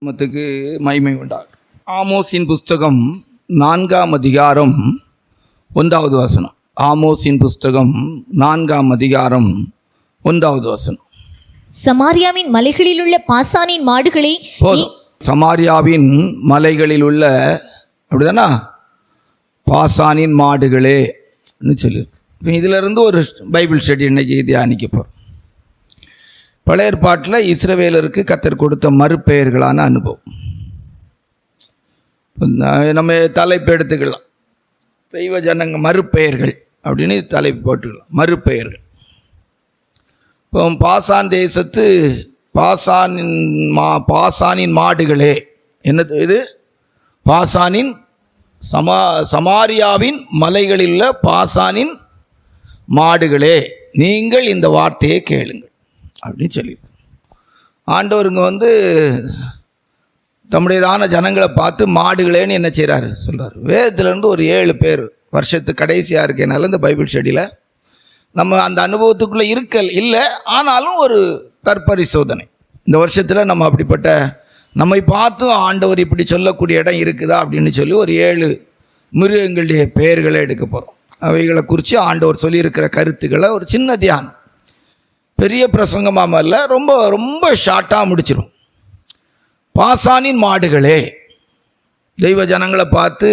மத்துக்கு மகிமை உண்டாகும். ஆமோஸின் புஸ்தகம் 4ஆம் அதிகாரம் 1வது வசனம். ஆமோஸின் புஸ்தகம் 4ஆம் அதிகாரம் 1வது வசனம். சமாரியாவின் மலைகளில் உள்ள பாசானின் மாடுகளை சமாரியாவின் மலைகளில் உள்ள அப்படிதானா பாசானின் மாடுகளே சொல்லியிருக்கு. இப்போ இதிலிருந்து ஒரு பைபிள் ஸ்டடி இன்னைக்கு தியானிக்க போகிறோம். பழைய ஏற்பாட்டில் இஸ்ரவேலருக்கு கர்த்தர் கொடுத்த மறுபெயர்களான அனுபவம். நம்ம தலைப்பு எடுத்துக்கலாம், தெய்வ ஜனங்க மறுபெயர்கள் அப்படின்னு தலைப்பு போட்டுக்கலாம். மறுபெயர்கள். இப்போ பாசான் தேசத்து பாசானின் மாடுகளே, என்னது இது? பாசானின் சமாரியாவின் மலைகளில் உள்ள பாசானின் மாடுகளே, நீங்கள் இந்த வார்த்தையை கேளுங்கள் அப்படின்னு சொல்லி ஆண்டவருங்க தம்முடையதான ஜனங்களை பார்த்து மாடுகளேன்னு என்ன செய்கிறாரு சொல்கிறார். வேதத்திலேருந்து ஒரு 7 பேர் வருஷத்துக்கு கடைசியாக இருக்கனால இந்த பைபிள் ஸ்டடியில் நம்ம அந்த அனுபவத்துக்குள்ளே இல்லை. ஆனாலும் ஒரு தற்பரிசோதனை இந்த வருஷத்தில் நம்ம அப்படிப்பட்ட நம்மை பார்த்தும் ஆண்டவர் இப்படி சொல்லக்கூடிய இடம் இருக்குதா அப்படின்னு சொல்லி ஒரு 7 மிருகங்களுடைய பெயர்களை எடுக்க போகிறோம். அவைகளை குறித்து ஆண்டவர் சொல்லியிருக்கிற கருத்துக்களை ஒரு சின்ன தியானம், பெரிய பிரசங்கமாக இல்லை, ரொம்ப ரொம்ப ஷார்ட்டாக முடிச்சிடும். பாசானின் மாடுகளே, தெய்வ ஜனங்களை பார்த்து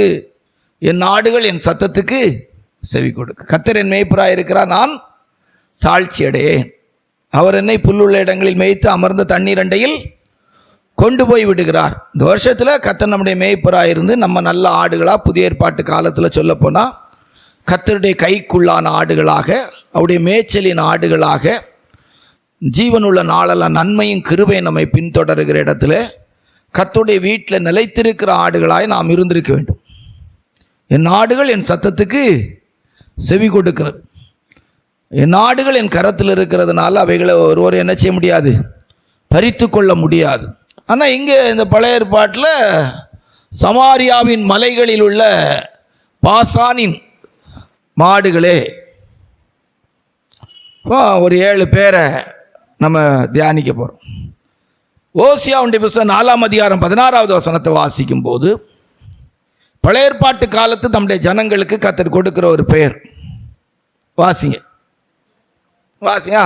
என் நாடுகள் என் சத்தத்துக்கு செவி கொடுக்கு. கர்த்தர் என் மேய்ப்பராக இருக்கிறார், நான் தாழ்ச்சி அடையேன். அவர் என்னை புல்லுள்ள இடங்களில் மேய்த்து அமர்ந்த தண்ணீர் அண்டையில் கொண்டு போய் விடுகிறார். இந்த வருஷத்தில் கர்த்தர் நம்முடைய மேய்ப்பராக இருந்து நம்ம நல்ல ஆடுகளாக, புதிய ஏற்பாட்டு காலத்தில் சொல்லப்போனால் கர்த்தருடைய கைக்குள்ளான ஆடுகளாக, அவருடைய மேய்ச்சலின் ஆடுகளாக, ஜீவனுள்ள நாளெல்லாம் நன்மையும் கிருபையும் நம்மை பின்தொடருகிற இடத்துல கர்த்தருடைய வீட்டில் நிலைத்திருக்கிற ஆடுகளாய் நாம் இருந்திருக்க வேண்டும். என் ஆடுகள் என் சத்தத்துக்கு செவி கொடுக்கிறது. என் ஆடுகள் என் கரத்தில் இருக்கிறதுனால அவைகளை ஒருவர் என்ன செய்ய முடியாது, பறித்து கொள்ள முடியாது. ஆனால் இங்கே இந்த பழைய ஏற்பாட்டில் சமாரியாவின் மலைகளில் உள்ள பாசானின் மாடுகளே, ஒரு 7 பேரை நம்ம தியானிக்க போகிறோம். ஓசியாவுடைய புத்தகம் 4ஆம் அதிகாரம் 16வது வசனத்தை வாசிக்கும் போது பழைய ஏற்பாட்டு காலத்து நம்முடைய ஜனங்களுக்கு கர்த்தர் கொடுக்கிற ஒரு பெயர். வாசிங்க. ஓசியா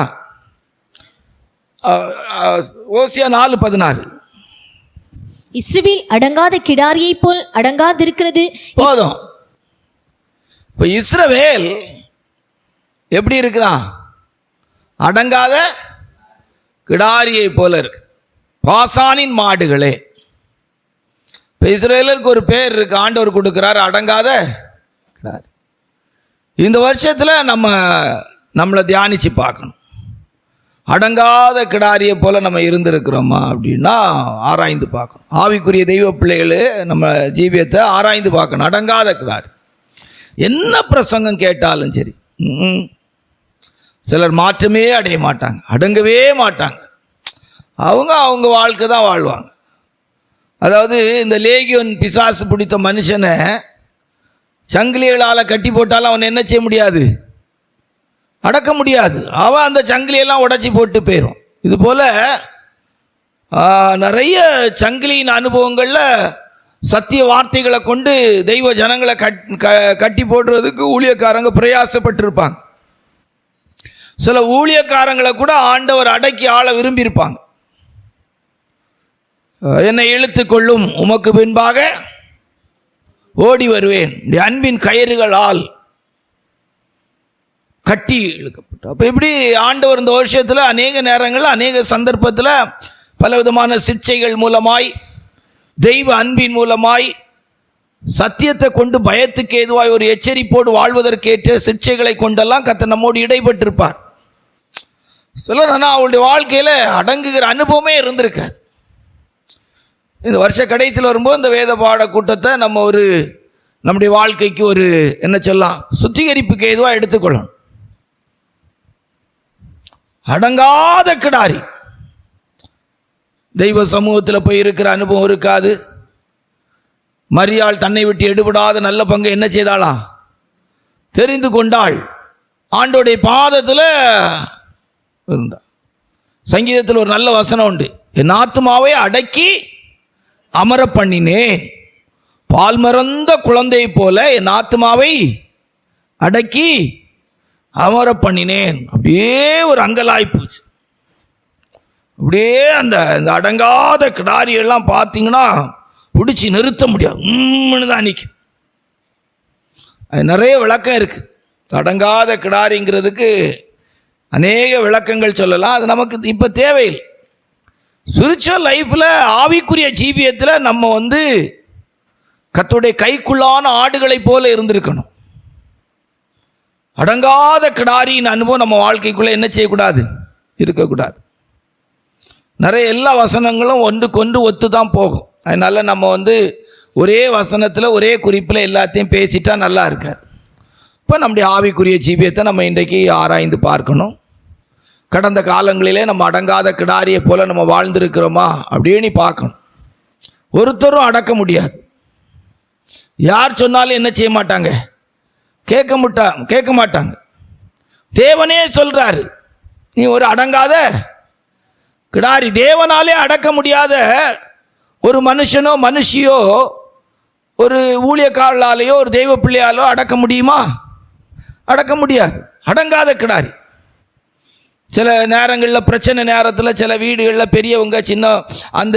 4:16. இஸ்ரவேல் அடங்காத கிடாரியை போல் அடங்காதிருக்கிறது. போதும். இப்போ இஸ்ரவேல் எப்படி இருக்கிறான்? அடங்காத கிடாரியை போல இருக்கு. பாசானின் மாடுகளே. இப்போ இஸ்ரவேலருக்கு ஒரு பேர் இருக்கு, ஆண்டவர் கொடுக்கிறார், அடங்காத கிடாரி. இந்த வருஷத்தில் நம்மளை தியானித்து பார்க்கணும். அடங்காத கிடாரியை போல் நம்ம இருந்திருக்கிறோமா அப்படின்னா ஆராய்ந்து பார்க்கணும். ஆவிக்குரிய தெய்வ பிள்ளைகள் நம்ம ஜீவியத்தை ஆராய்ந்து பார்க்கணும். அடங்காத கிடாரி. என்ன பிரசங்கம் கேட்டாலும் சரி, சிலர் மாற்றமே அடைய மாட்டாங்க, அடங்கவே மாட்டாங்க. அவங்க வாழ்க்கை தான் வாழ்வாங்க. அதாவது இந்த லேகியோன் பிசாசு பிடித்த மனுஷனை சங்கிலிகளால் கட்டி போட்டாலும் அவனை என்ன செய்ய முடியாது, அடக்க முடியாது. அவன் அந்த சங்கிலியெல்லாம் உடைச்சி போட்டு போயிடும். இதுபோல் நிறைய சங்கிலியின் அனுபவங்களில் சத்திய வார்த்தைகளை கொண்டு தெய்வ ஜனங்களை கட்டி போடுறதுக்கு ஊழியக்காரங்க பிரயாசப்பட்டிருப்பாங்க. சில ஊழியக்காரங்களை கூட ஆண்டவர் அடக்கி ஆள விரும்பியிருப்பாங்க. என்னை இழுத்து கொள்ளும், உமக்கு பின்பாக ஓடி வருவேன், அன்பின் கயிறுகளால் கட்டி இழுக்கப்பட்டு. அப்போ இப்படி ஆண்டவர் இந்த வருஷத்தில் அநேக நேரங்களில் அநேக சந்தர்ப்பத்தில் பலவிதமான சிக்ஷைகள் மூலமாய், தெய்வ அன்பின் மூலமாய், சத்தியத்தை கொண்டு பயத்துக்கு ஏதுவாய் ஒரு எச்சரிப்போடு வாழ்வதற்கேற்ற சிக்ஷைகளை கொண்டெல்லாம் கர்த்தர் நம்மோடு இடைப்பட்டிருப்பார். சிலர் ஆனால் அவளுடைய வாழ்க்கையில் அடங்குகிற அனுபவமே இருந்திருக்காது. இந்த வருஷ கடைசியில் வரும்போது இந்த வேத பாட கூட்டத்தை நம்ம நம்முடைய வாழ்க்கைக்கு ஒரு என்ன சொல்லலாம், சுத்திகரிப்புக்கு ஏதுவாக எடுத்துக்கொள்ளணும். அடங்காத கிடாரி. தெய்வ சமூகத்தில் போய் இருக்கிற அனுபவம் இருக்காது. மரியாள் தன்னை விட்டு எடுபடாத நல்ல பங்கு என்ன செய்தாளா, தெரிந்து கொண்டாள். ஆண்டோடைய பாதத்தில் இருந்தாள். சங்கீதத்தில் ஒரு நல்ல வசனம் உண்டு, என் ஆத்துமாவை அடக்கி அமர பண்ணினேன், பால் மறந்த குழந்தை போல என் ஆத்மாவை அடக்கி அமர பண்ணினேன். அப்படியே ஒரு அங்கலாய்ப்பு. அப்படியே அந்த அடங்காத கிடாரியெல்லாம் பார்த்தீங்கன்னா பிடிச்சி நிறுத்த முடியாது, தான் நிற்கும். அது நிறைய விளக்கம் இருக்குது. அடங்காத கிடாரிங்கிறதுக்கு அநேக விளக்கங்கள் சொல்லலாம். அது நமக்கு இப்போ தேவையில்லை. ஸ்பிரிச்சுவல் லைஃப்பில், ஆவிக்குரிய ஜீவியத்தில் நம்ம கர்த்தருடைய கைக்குள்ளான ஆடுகளைப் போல இருந்திருக்கணும். அடங்காத கிடாரியின் அனுபவம் நம்ம வாழ்க்கைக்குள்ளே என்ன செய்யக்கூடாது, இருக்கக்கூடாது. நிறைய எல்லா வசனங்களும் ஒன்றுக்கொன்று ஒத்து தான் போகும். அதனால் நம்ம ஒரே வசனத்தில் ஒரே குறிப்பில் எல்லாத்தையும் பேசிட்டா நல்லா இருக்காது. இப்போ நம்முடைய ஆவிக்குரிய ஜீவியத்தை நம்ம இன்றைக்கு ஆராய்ந்து பார்க்கணும். கடந்த காலங்களிலே நம்ம அடங்காத கிடாரியை போல் நம்ம வாழ்ந்திருக்கிறோமா அப்படின்னு பார்க்கணும். ஒருத்தரும் அடக்க முடியாது. யார் சொன்னாலும் என்ன செய்ய மாட்டாங்க, கேட்க மாட்டாங்க. தேவனே சொல்கிறாரு, நீ ஒரு அடங்காத கிடாரி. தேவனாலே அடக்க முடியாத ஒரு மனுஷனோ மனுஷியோ ஒரு ஊழியக்காரலாலேயோ ஒரு தெய்வ பிள்ளையாலோ அடக்க முடியுமா? அடக்க முடியாது. அடங்காத கிடாரி. சில நேரங்களில் பிரச்சனை நேரத்தில் சில வீடுகளில் பெரியவங்க சின்ன அந்த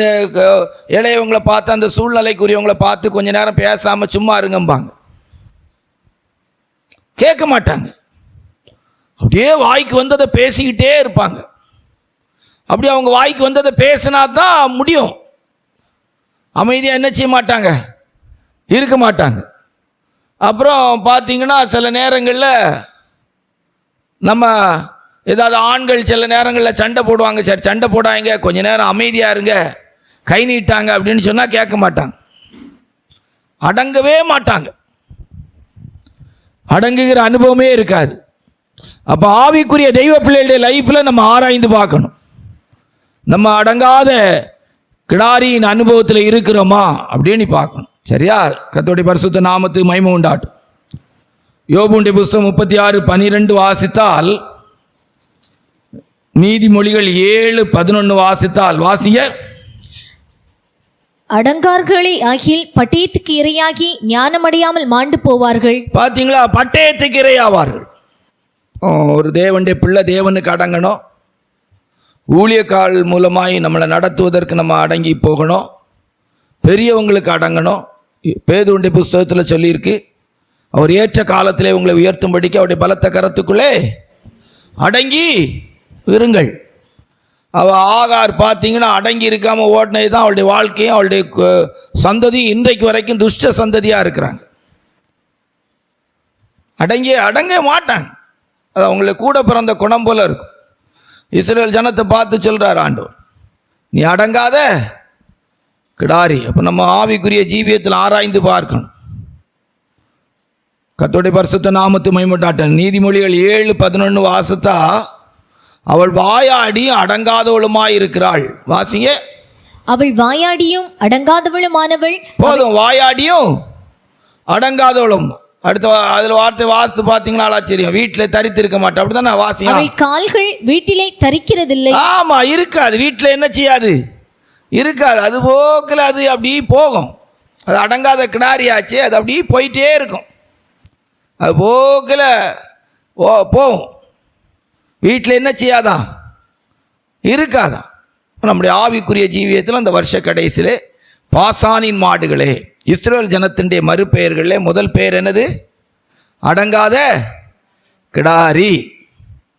இளையவங்களை பார்த்து, அந்த சூழ்நிலைக்குரியவங்களை பார்த்து கொஞ்ச நேரம் பேசாமல் சும்மா இருங்கம்பாங்க. கேட்க மாட்டாங்க. அப்படியே வாய்க்கு வந்ததை பேசிக்கிட்டே இருப்பாங்க. அப்படி அவங்க வாய்க்கு வந்ததை பேசினா தான் முடியும். அமைதியாக என்ன செய்ய மாட்டாங்க, இருக்க மாட்டாங்க. அப்புறம் பார்த்தீங்கன்னா சில நேரங்களில் நம்ம ஏதாவது ஆண்கள் சில நேரங்களில் சண்டை போடுவாங்க. சரி சண்டை போடாங்க, கொஞ்ச நேரம் அமைதியாக இருங்க, கை நீட்டாங்க அப்படின்னு சொன்னால் கேட்க மாட்டாங்க, அடங்கவே மாட்டாங்க. அடங்குகிற அனுபவமே இருக்காது. அப்போ ஆவிக்குரிய தெய்வ பிள்ளைகளுடைய லைஃப்பில் நம்ம ஆராய்ந்து பார்க்கணும். நம்ம அடங்காத கிடாரியின் அனுபவத்தில் இருக்கிறோமா அப்படின்னு பார்க்கணும். சரியா? கர்த்தருடைய பரிசுத்த நாமத்துக்கு மகிமை உண்டாட்டும். யோபுடைய புஸ்தகம் 36:12 வாசித்தால், நீதிமொழிகள் 7:11 வாசித்தால், வாசிங்க. அடங்கார்களே ஆகில் பட்டயத்துக்கு இரையாகி ஞானமடையாமல் மாண்டு போவார்கள். பார்த்தீங்களா? பட்டயத்துக்கு இரையாவார்கள். ஒரு தேவனுடைய பிள்ளை தேவனுக்கு அடங்கணும். ஊழியக்கால் மூலமாய் நம்மளை நடத்துவதற்கு நம்ம அடங்கி போகணும். பெரியவங்களுக்கு அடங்கணும். பேதுருடைய புஸ்தகத்தில் சொல்லியிருக்கு, அவர் ஏற்ற காலத்திலே உங்களை உயர்த்தும்படிக்கு அவருடைய பலத்த கரத்துக்குள்ளே அடங்கி இருங்கள். ஆகார் பார்த்தீங்கன்னா அடங்கி இருக்காமல் ஓடினது தான் அவளுடைய வாழ்க்கையும் அவளுடைய சந்ததியும் இன்றைக்கு வரைக்கும் துஷ்ட சந்ததியாக இருக்கிறாங்க. அடங்க மாட்டாங்க. அது அவங்களுக்கு கூட பிறந்த குணம் போல இருக்கும். இஸ்ரவேல் ஜனத்தை பார்த்து சொல்கிறார் ஆண்டவர், நீ அடங்காத கிடாரி. அப்போ நம்ம ஆவிக்குரிய ஜீவியத்தில் ஆராய்ந்து பார்க்கணும். கர்த்தருடைய பரிசுத்த நாமத்து மகிமைப்பட்டாட்டம். நீதிமொழிகள் 7:11 வாசித்தா, அவள் வாயாடியும் அடங்காதவளுமாய் இருக்கிறாள். வாசிங்க. அவள் வாயாடியும் அடங்காதவளுமானவள். போதும், வாயாடியும் அடங்காதவளும். அடுத்த அதில் வார்த்தை வாசித்து பார்த்தீங்கன்னா ஆச்சரியம். வீட்டில் தரித்திருக்க மாட்டேன், அப்படிதான் நான் வாசிங்க. அவள் கால்கள் வீட்டிலே தரிக்கிறதில்லை. ஆமா, இருக்காது. வீட்டில் என்ன செய்யாது, இருக்காது. அது போக்கில் அது அப்படி போகும். அது அடங்காத கிடாரியாச்சு, அது அப்படி போயிட்டே இருக்கும். அது போக்கில் போகும். வீட்டில் என்ன செய்யாதான், இருக்காதான். நம்முடைய ஆவிக்குரிய ஜீவியத்தில் அந்த வருஷ கடைசியிலே பாசானின் மாடுகளே, இஸ்ரவேல் ஜனத்தினுடைய மறுபெயர்களே முதல் பெயர் என்னது? அடங்காத கிடாரி.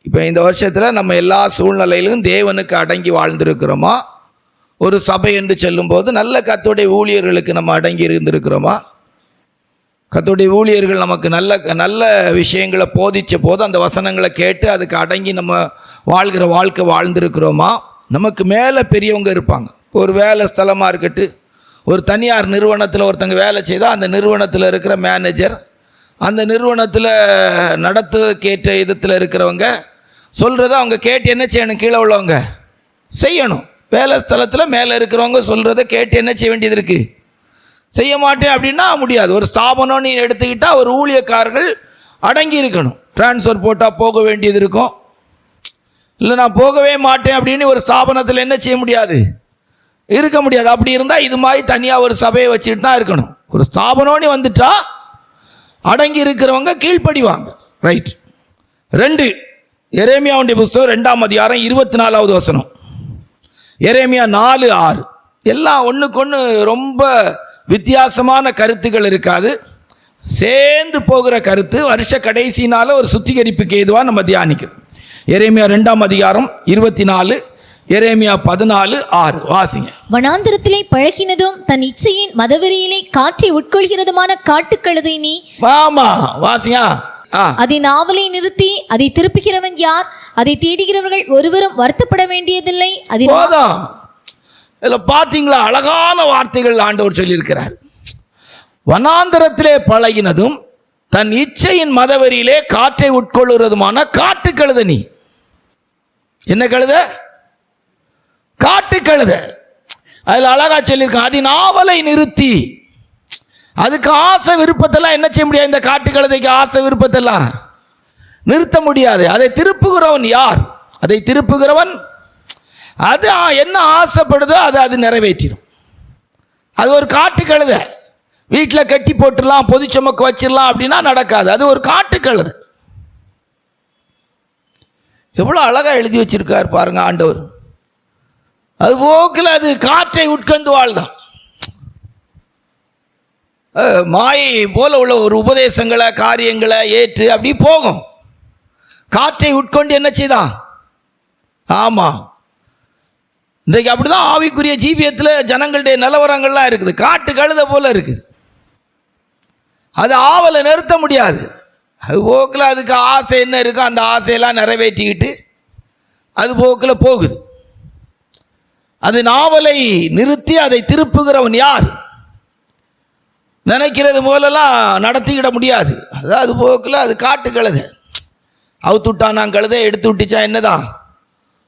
இப்போ இந்த வருஷத்தில் நம்ம எல்லா சூழ்நிலையிலும் தேவனுக்கு அடங்கி வாழ்ந்திருக்கிறோமா? ஒரு சபை என்று சொல்லும்போது நல்ல கர்த்தருடைய ஊழியர்களுக்கு நம்ம அடங்கி இருந்திருக்கிறோமா? கர்த்தருடைய ஊழியர்கள் நமக்கு நல்ல நல்ல விஷயங்களை போதித்த போது அந்த வசனங்களை கேட்டு அதுக்கு அடங்கி நம்ம வாழ்கிற வாழ்க்கை வாழ்ந்திருக்கிறோமா? நமக்கு மேலே பெரியவங்க இருப்பாங்க. ஒரு வேலை ஸ்தலமாக இருக்கட்டும், ஒரு தனியார் நிறுவனத்தில் ஒருத்தங்க வேலை செய்தால் அந்த நிறுவனத்தில் இருக்கிற மேனேஜர், அந்த நிறுவனத்தில் நடத்துக்கேற்ற விதத்தில் இருக்கிறவங்க சொல்கிறத அவங்க கேட்டு என்ன செய்யணும்? கீழே உள்ளவங்க செய்யணும். வேலை ஸ்தலத்தில் மேலே இருக்கிறவங்க சொல்கிறத கேட்டு என்ன செய்ய வேண்டியது இருக்குது? செய்ய மாட்டேன் அப்படின்னா முடியாது. ஒரு ஸ்தாபனம் நீ எடுத்துக்கிட்டால் ஒரு ஊழியக்காரர்கள் அடங்கி இருக்கணும். டிரான்ஸ்ஃபர் போட்டால் போக வேண்டியது இருக்கும். இல்லை நான் போகவே மாட்டேன் அப்படின்னு ஒரு ஸ்தாபனத்தில் என்ன செய்ய முடியாது? இருக்க முடியாது. அப்படி இருந்தால் இது மாதிரி தனியாக ஒரு சபையை வச்சுட்டு தான் இருக்கணும். ஒரு ஸ்தாபனோன்னு வந்துட்டா அடங்கி இருக்கிறவங்க கீழ்ப்படிவாங்க. ரைட். 2 எரேமியாவுடைய புஸ்தகம் 2ஆம் அதிகாரம் 24வது வசனம். எரேமியா 4:6. எல்லாம் ஒன்றுக்கு ஒன்று ரொம்ப வித்தியாசமான கருத்துக்கள் இருக்காது, சேர்ந்து போகிற கருத்து. வருஷ கடைசினால ஒரு சுத்திகரிப்புக்கு ஏதுவாக நம்ம தியானிக்கிறோம். எரேமியா 2ஆம் அதிகாரம் 24, எரேமியா 14:6 வாசிங்க. வனாந்திரத்திலே பழகினதும் தன் இச்சையின் மதவெறியிலே காற்றை உட்கொள்கிறதுமான காட்டுக்கழுதை நீ. ஆமா, வாசிங்க. அதை நாவலை நிறுத்தி அதை திருப்புகிறவன் யார்? அதை தேடுகிறவர்கள் ஒருவரும் வருத்தப்பட வேண்டியதில்லை. அது போதும். இதில் பார்த்தீங்களா, அழகான வார்த்தைகள் ஆண்டவர் சொல்லியிருக்கிறார். வனாந்தரத்திலே பழகினதும் தன் இச்சையின் மதவெறியிலே காற்றை உட்கொள்ளுறதுமான காட்டு கழுத நீ. என்ன கழுத? காட்டு கழுத. அதில் அழகா சொல்லியிருக்கான், அதன் ஆவலை நிறுத்தி. அதுக்கு ஆசை விருப்பத்தெல்லாம் என்ன செய்ய முடியாது? இந்த காட்டு கழுதைக்கு ஆசை விருப்பத்தெல்லாம் நிறுத்த முடியாது. அதை திருப்புகிறவன் யார்? அதை திருப்புகிறவன் அது என்ன ஆசைப்படுதோ அது நிறைவேற்றிடும். அது ஒரு காட்டு கழுத. வீட்டில் கட்டி போட்டுடலாம், பொது சுமக்க வச்சிடலாம் அப்படின்னா நடக்காது. அது ஒரு காட்டு கழுத. எவ்வளோ அழகாக எழுதி வச்சிருக்கார் பாருங்க ஆண்டவர். அது போக்கில் அது காற்றை உட்கொண்டு வாழ்தான். மாயை போல உள்ள ஒரு உபதேசங்களை காரியங்களை ஏற்று அப்படி போகும். காற்றை உட்கொண்டு என்ன செய்தான்? ஆமாம், இன்றைக்கு அப்படிதான் ஆவிக்குரிய ஜீவியத்தில் ஜனங்களுடைய நிலவரங்கள்லாம் இருக்குது. காட்டு கழுத போல இருக்குது. அது ஆவலை நிறுத்த முடியாது. அது போக்கில் அதுக்கு ஆசை என்ன இருக்கோ அந்த ஆசையெல்லாம் நிறைவேற்றிக்கிட்டு அது போக்கில் போகுது. அது நாவலை நிறுத்தி அதை திருப்புகிறவன் யார்? நினைக்கிறது போலெல்லாம் நடத்திக்கிட முடியாது. அது போக்கில் அது காட்டு கழுத. அவுத்து விட்டான் கழுதை, எடுத்து விட்டுச்சா என்னதான்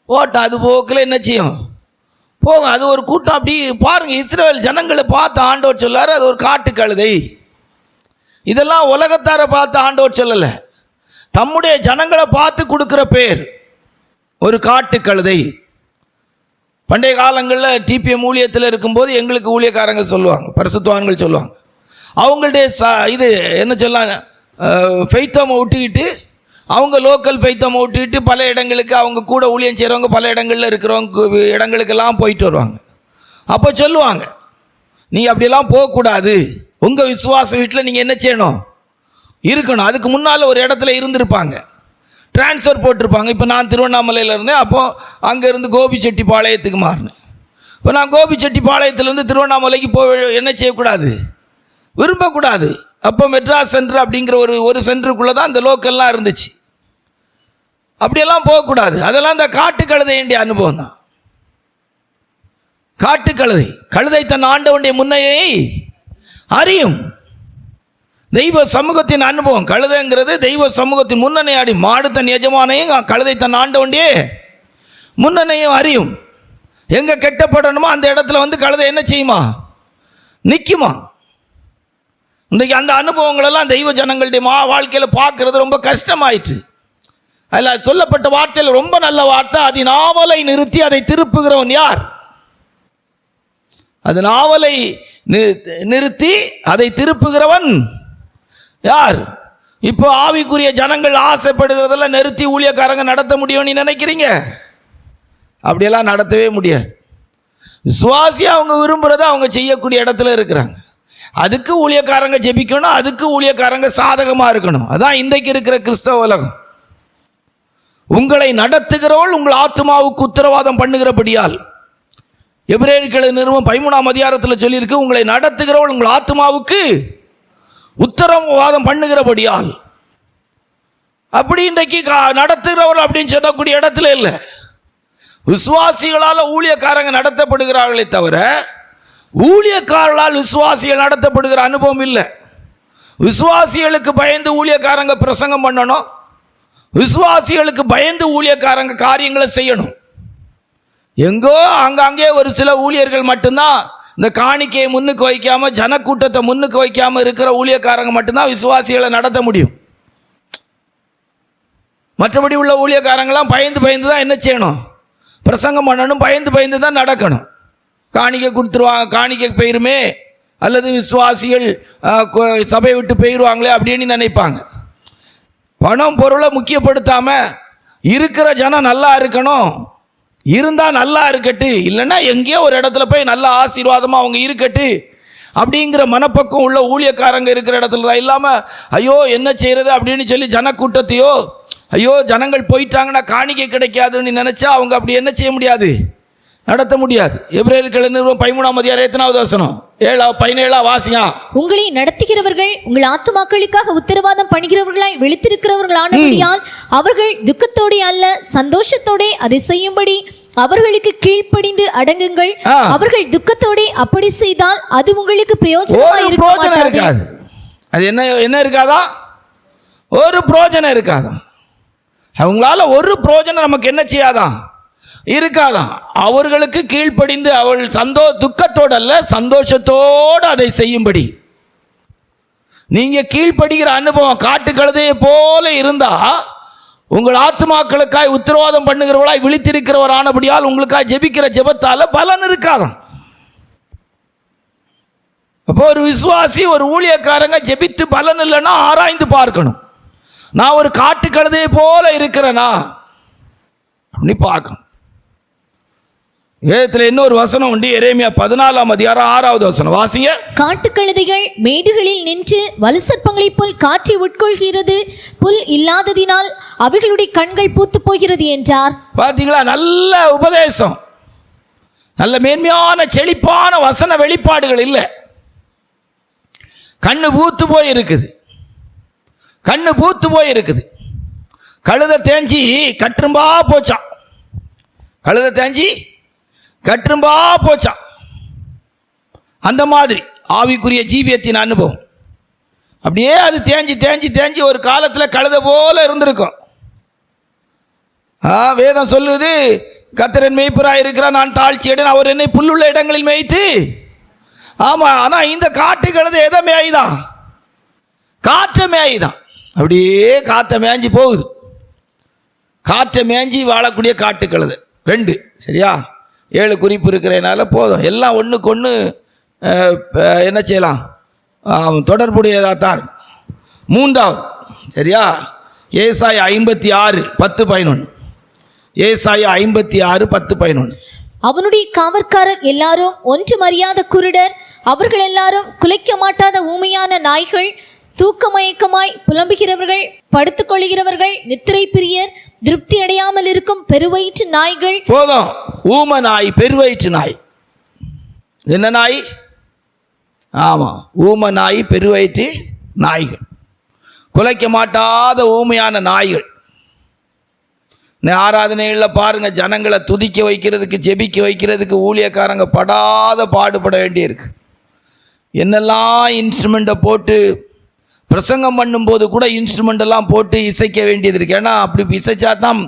ஓட்டம். அது போக்கில் என்ன செய்யும்? போகும். அது ஒரு கூட்டம். அப்படி பாருங்க, இஸ்ரவேல் ஜனங்களை பார்த்து ஆண்டவர் சொல்லாரு, அது ஒரு காட்டு கழுதை. இதெல்லாம் உலகத்தாரை பார்த்து ஆண்டவர் சொல்லலை, தம்முடைய ஜனங்களை பார்த்து கொடுக்குற பேர் ஒரு காட்டு கழுதை. பண்டைய காலங்களில் டிபிஎம் ஊழியத்தில் இருக்கும்போது எங்களுக்கு ஊழியக்காரங்க சொல்லுவாங்க, பரிசுத்தவான்கள் சொல்லுவாங்க, அவங்களுடைய இது என்ன சொல்லாங்க, ஃபெய்த்தம் விட்டுக்கிட்டு அவங்க லோக்கல் ஃபெய்த்தம் விட்டுக்கிட்டு பல இடங்களுக்கு அவங்க கூட ஊழியம் செய்கிறவங்க பல இடங்களில் இருக்கிறவங்க இடங்களுக்கெல்லாம் போயிட்டு வருவாங்க. அப்போ சொல்லுவாங்க, நீங்கள் அப்படியெல்லாம் போகக்கூடாது, உங்கள் விசுவாச வீட்டில் நீங்கள் என்ன செய்யணும்? இருக்கணும். அதுக்கு முன்னால் ஒரு இடத்துல இருந்திருப்பாங்க, ட்ரான்ஸ்ஃபர் போட்டிருப்பாங்க. இப்போ நான் திருவண்ணாமலையில் இருந்தேன், அப்போது அங்கேருந்து கோபிச்செட்டிப்பாளையத்துக்கு மாறினேன். இப்போ நான் கோபிச்செட்டிப்பாளையத்துலேருந்து திருவண்ணாமலைக்கு என்ன செய்யக்கூடாது? விரும்பக்கூடாது. அப்போ மெட்ராஸ் சென்டர் அப்படிங்கிற ஒரு சென்டருக்குள்ளே தான் அந்த லோக்கல்லாம் இருந்துச்சு. அப்படியெல்லாம் போகக்கூடாது. அதெல்லாம் இந்த காட்டு கழுதையுடைய அனுபவம் தான். காட்டு கழுதை. கழுதை தன் ஆண்டவனுடைய முன்னையை அறியும். தெய்வ சமூகத்தின் அனுபவம். கழுதைங்கிறது தெய்வ சமூகத்தின் முன்னணி அடி. மாடு தன் எஜமானையும் கழுதை தன் ஆண்டவனுடைய முன்னணையும் அறியும். எங்கே கெட்டப்படணுமோ அந்த இடத்துல வந்து கழுதை என்ன செய்யுமா? நிற்குமா? இன்றைக்கு அந்த அனுபவங்களெல்லாம் தெய்வ ஜனங்களுடைய வாழ்க்கையில் பார்க்கறது ரொம்ப கஷ்டமாயிற்று. அதில் சொல்லப்பட்ட வார்த்தையில் ரொம்ப நல்ல வார்த்தை, அதன் ஆவலை நிறுத்தி அதை திருப்புகிறவன் யார்? அது நாவலை நிறுத்தி அதை திருப்புகிறவன் யார்? இப்போ ஆவிக்குரிய ஜனங்கள் ஆசைப்படுகிறதெல்லாம் நிறுத்தி ஊழியக்காரங்க நடத்த முடியும்னு நினைக்கிறீங்க? அப்படியெல்லாம் நடத்தவே முடியாது. விசுவாசியாக அவங்க விரும்புகிறத அவங்க செய்யக்கூடிய இடத்துல இருக்கிறாங்க. அதுக்கு ஊழியக்காரங்க ஜெபிக்கணும், அதுக்கு ஊழியக்காரங்க சாதகமாக இருக்கணும். அதான் இன்றைக்கு இருக்கிற கிறிஸ்தவ உலகம். உங்களை நடத்துகிறவள் உங்கள் ஆத்மாவுக்கு உத்தரவாதம் பண்ணுகிறபடியால், எபிரேயர்கள் நிறுவனம் 13ஆம் அதிகாரத்தில் சொல்லியிருக்கு, உங்களை நடத்துகிறவள் உங்கள் ஆத்மாவுக்கு உத்தரவாதம் பண்ணுகிறபடியால். அப்படி இன்றைக்கு நடத்துகிறவள் அப்படின்னு சொல்லக்கூடிய இடத்துல இல்லை. விசுவாசிகளால் ஊழியக்காரங்க நடத்தப்படுகிறார்களே தவிர ஊழியக்காரர்களால் விசுவாசிகள் நடத்தப்படுகிற அனுபவம் இல்லை. விசுவாசிகளுக்கு பயந்து ஊழியக்காரங்க பிரசங்கம் பண்ணணும், விசுவாசிகளுக்கு பயந்து ஊழியக்காரங்க காரியங்களை செய்யணும். எங்கோ அங்கங்கே ஒரு சில ஊழியர்கள் மட்டும்தான் இந்த காணிக்கையை முன்னுக்கு வைக்காம, ஜனக்கூட்டத்தை முன்னுக்கு வைக்காம இருக்கிற ஊழியக்காரங்க மட்டும்தான் விசுவாசிகளை நடத்த முடியும். மற்றபடி உள்ள ஊழியக்காரங்களாம் பயந்து தான் என்ன செய்யணும்? பிரசங்கம் பண்ணணும், பயந்து தான் நடக்கணும். காணிக்கை கொடுத்துருவாங்க, காணிக்கை போயிருமே, அல்லது விசுவாசிகள் சபையை விட்டு போயிடுவாங்களே அப்படின்னு நினைப்பாங்க. பணம் பொருளை முக்கியப்படுத்தாமல் இருக்கிற ஜனம் நல்லா இருக்கணும், இருந்தால் நல்லா இருக்கட்டு, இல்லைன்னா எங்கேயோ ஒரு இடத்துல போய் நல்ல ஆசீர்வாதமாக அவங்க இருக்கட்டு அப்படிங்கிற மனப்பக்கம் உள்ள ஊழியக்காரங்க இருக்கிற இடத்துல தான். இல்லாமல் ஐயோ என்ன செய்கிறது அப்படின்னு சொல்லி ஜனக்கூட்டத்தையோ, ஐயோ ஜனங்கள் போயிட்டாங்கன்னா காணிக்கை கிடைக்காதுன்னு நினச்சா அவங்க அப்படி என்ன செய்ய முடியாது, நடத்த முடியாது. எபிரேயர்கள் 13 எத்தனாவது வசனம்? 17 வாசியா. உங்களை நடத்துகிறவர்கள் உங்கள் ஆத்துமாக்களுக்காக உத்தரவாதம் பண்ணுகிறவர்களாய் விழித்திருக்கிறவர்களானபடியால் அவர்கள் துக்கத்தோடே அல்ல சந்தோஷத்தோடே அதை செய்யும்படி அவர்களுக்கு கீழ்ப்படிந்து அடங்குங்கள். அவர்கள் துக்கத்தோடே அப்படி செய்தால் அது உங்களுக்கு பிரயோஜனமாய் இருக்காது. அது என்ன இருக்காதா? ஒரு பிரயோஜனம் இருக்காதா? அவங்களால ஒரு பிரயோஜனம் நமக்கு என்ன செய்யாதான், இருக்காதான். அவர்களுக்கு கீழ்ப்படிந்து அவள் துக்கத்தோடு அல்ல சந்தோஷத்தோடு அதை செய்யும்படி. நீங்க கீழ்ப்படுகிற அனுபவம் காட்டு கழுதையை போல இருந்தா உங்கள் ஆத்துமாக்களுக்காய் உத்தரவாதம் பண்ணுகிறவளாய் விழித்திருக்கிறவரானபடியால் உங்களுக்காக ஜெபிக்கிற ஜெபத்தால பலன் இருக்காதான். அப்போ ஒரு விசுவாசி, ஒரு ஊழியக்காரங்க ஜெபித்து பலன் இல்லைன்னா ஆராய்ந்து பார்க்கணும். நான் ஒரு காட்டு கழுதையை போல இருக்கிறேனா அப்படி பார்க்கணும். வேதத்தில் இன்னொரு வசனம் உண்டு, எரேமியா 14 வசனம் வாசிங்க. காட்டுக்கழுதைகள் மேடுகளில் நின்று வலுசற்பங்களைப் போல் காற்றை உட்கொள்கிறது, புல் இல்லாததினால் அவைகளுடைய கண்கள் பூத்து போகிறது என்றார். பார்த்தீங்களா? நல்ல உபதேசம், நல்ல மேன்மையான செழிப்பான வசன வெளிப்பாடுகள் இல்லை, கண்ணு பூத்து போய் இருக்குது, கண்ணு பூத்து போய் இருக்குது. கழுதை தேஞ்சி கற்றும்பா போச்சான், கழுதை தேஞ்சி கற்றும்பா போச்சான். அந்த மாதிரி ஆவிக்குரிய ஜீவியத்தின் அனுபவம் அப்படியே அது தேஞ்சி தேஞ்சி தேஞ்சி ஒரு காலத்தில் கழுதை போல இருந்திருக்கும். வேதம் சொல்லுது, கர்த்தரின் மேய்ப்பராய் இருக்கிறார், நான் தாழ்ச்சியடன், அவர் என்னை புல்லுள்ள இடங்களில் மேய்த்து. ஆமாம், ஆனால் இந்த காட்டு கழுதை எதை மேய்தான்? காற்றை மேய்தான். அப்படியே காற்றை மேய்ஞ்சி போகுது. காற்றை மேய்ஞ்சி வாழக்கூடிய காட்டு கழுதை 2. சரியா? 7 குறிப்பு இருக்கிறதுனால போதும். எல்லாம் ஒன்றுக்கு ஒன்று என்ன செய்யலாம், தொடர்புடையதாக தான். 3வது சரியா? ஏசாயா 56:10-11. ஏசாயா 56:10-11. அவனுடைய காவற்காரர் எல்லாரும் ஒன்றும் அறியாத குருடர், அவர்கள் எல்லாரும் குலைக்க மாட்டாத ஊமையான நாய்கள், தூக்கமயக்கமாய் புலம்புகிறவர்கள், படுத்துக் கொள்கிறவர்கள், நித்திரை பிரியர், திருப்தி அடையாமல் இருக்கும் பெருவயிற்று நாய்கள். போதும். ஊம நாய், பெருவயிற்று நாய். என்ன நாய்? ஆமா, ஊம நாய், பெருவயிற்று நாய்கள், குலைக்க மாட்டாத ஊமையான நாய்கள். ஆராதனைகளில் பாருங்க, ஜனங்களை துதிக்க வைக்கிறதுக்கு, ஜெபிக்க வைக்கிறதுக்கு ஊழியக்காரங்க படாத பாடுபட வேண்டியிருக்கு. என்னெல்லாம் இன்ஸ்ட்ருமெண்ட்டை போட்டு பிரசங்கம் பண்ணும்போது கூட இன்ஸ்ட்ருமெண்டெல்லாம் போட்டு இசைக்க வேண்டியது இருக்குது. ஏன்னா அப்படி இசைச்சா தான்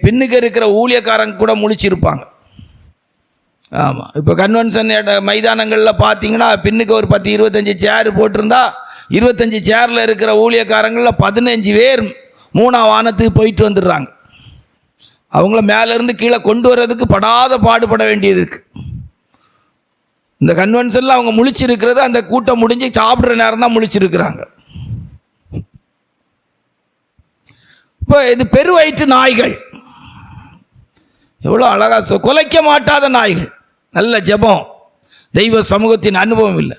பின்னுக்கு இருக்கிற ஊழியக்காரங்க கூட முழிச்சிருப்பாங்க. ஆமாம், இப்போ கன்வென்ஷன் மைதானங்களில் பார்த்தீங்கன்னா பின்னுக்கு ஒரு 10-25 சேர் போட்டிருந்தா 25 சேரில் இருக்கிற ஊழியக்காரங்களில் 15 பேர் 3ஆம் வானத்துக்கு போயிட்டு வந்துடுறாங்க. அவங்கள மேலேருந்து கீழே கொண்டு வர்றதுக்கு படாத பாடுபட வேண்டியது இருக்குது. இந்த கன்வென்ஷனில் அவங்க முழிச்சிருக்கிறது அந்த கூட்டம் முடிஞ்சு சாப்பிட்ற நேரம் தான் முழிச்சிருக்கிறாங்க. இப்போ இது பெருவயிற்று நாய்கள். எவ்வளோ அழகாக குலைக்க மாட்டாத நாய்கள். நல்ல ஜெபம், தெய்வ சமூகத்தின் அனுபவம் இல்லை.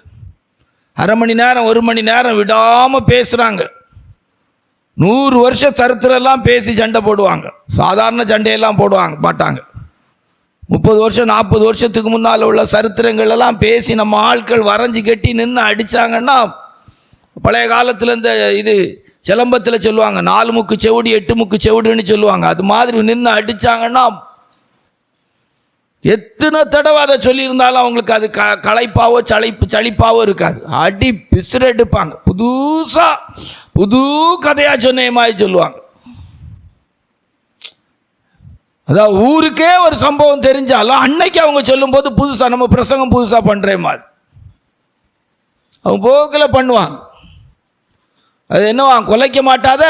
அரை மணி நேரம் 1 மணி நேரம் விடாமல் பேசுகிறாங்க. 100 வருஷ சரித்திரம்லாம் பேசி சண்டை போடுவாங்க. சாதாரண சண்டையெல்லாம் போடுவாங்க மாட்டாங்க. 30 வருஷம் 40 வருஷத்துக்கு முன்னால் உள்ள சரித்திரங்கள் எல்லாம் பேசி நம்ம ஆட்கள் வரைஞ்சி கட்டி நின்று அடித்தாங்கன்னா, பழைய காலத்தில் இந்த இது சிலம்பத்தில் சொல்லுவாங்க 4 முக்கு செவுடி 8 முக்கு செவுடுன்னு சொல்லுவாங்க. அது மாதிரி நின்று அடித்தாங்கன்னா எத்தனை தடவை அதை சொல்லியிருந்தாலும் அவங்களுக்கு அது களைப்பாவோ சளிப்பாவோ இருக்காது. அடி பிசுறு எடுப்பாங்க. புது கதையாக சொன்ன மாதிரி சொல்லுவாங்க. அதாவது ஊருக்கே ஒரு சம்பவம் தெரிஞ்சாலும் அன்னைக்கு அவங்க சொல்லும்போது புதுசாக நம்ம பிரசங்கம் புதுசாக பண்ணுற மாதிரி அவங்க போக்கில் பண்ணுவாங்க. அது என்னவா, குலைக்க மாட்டாத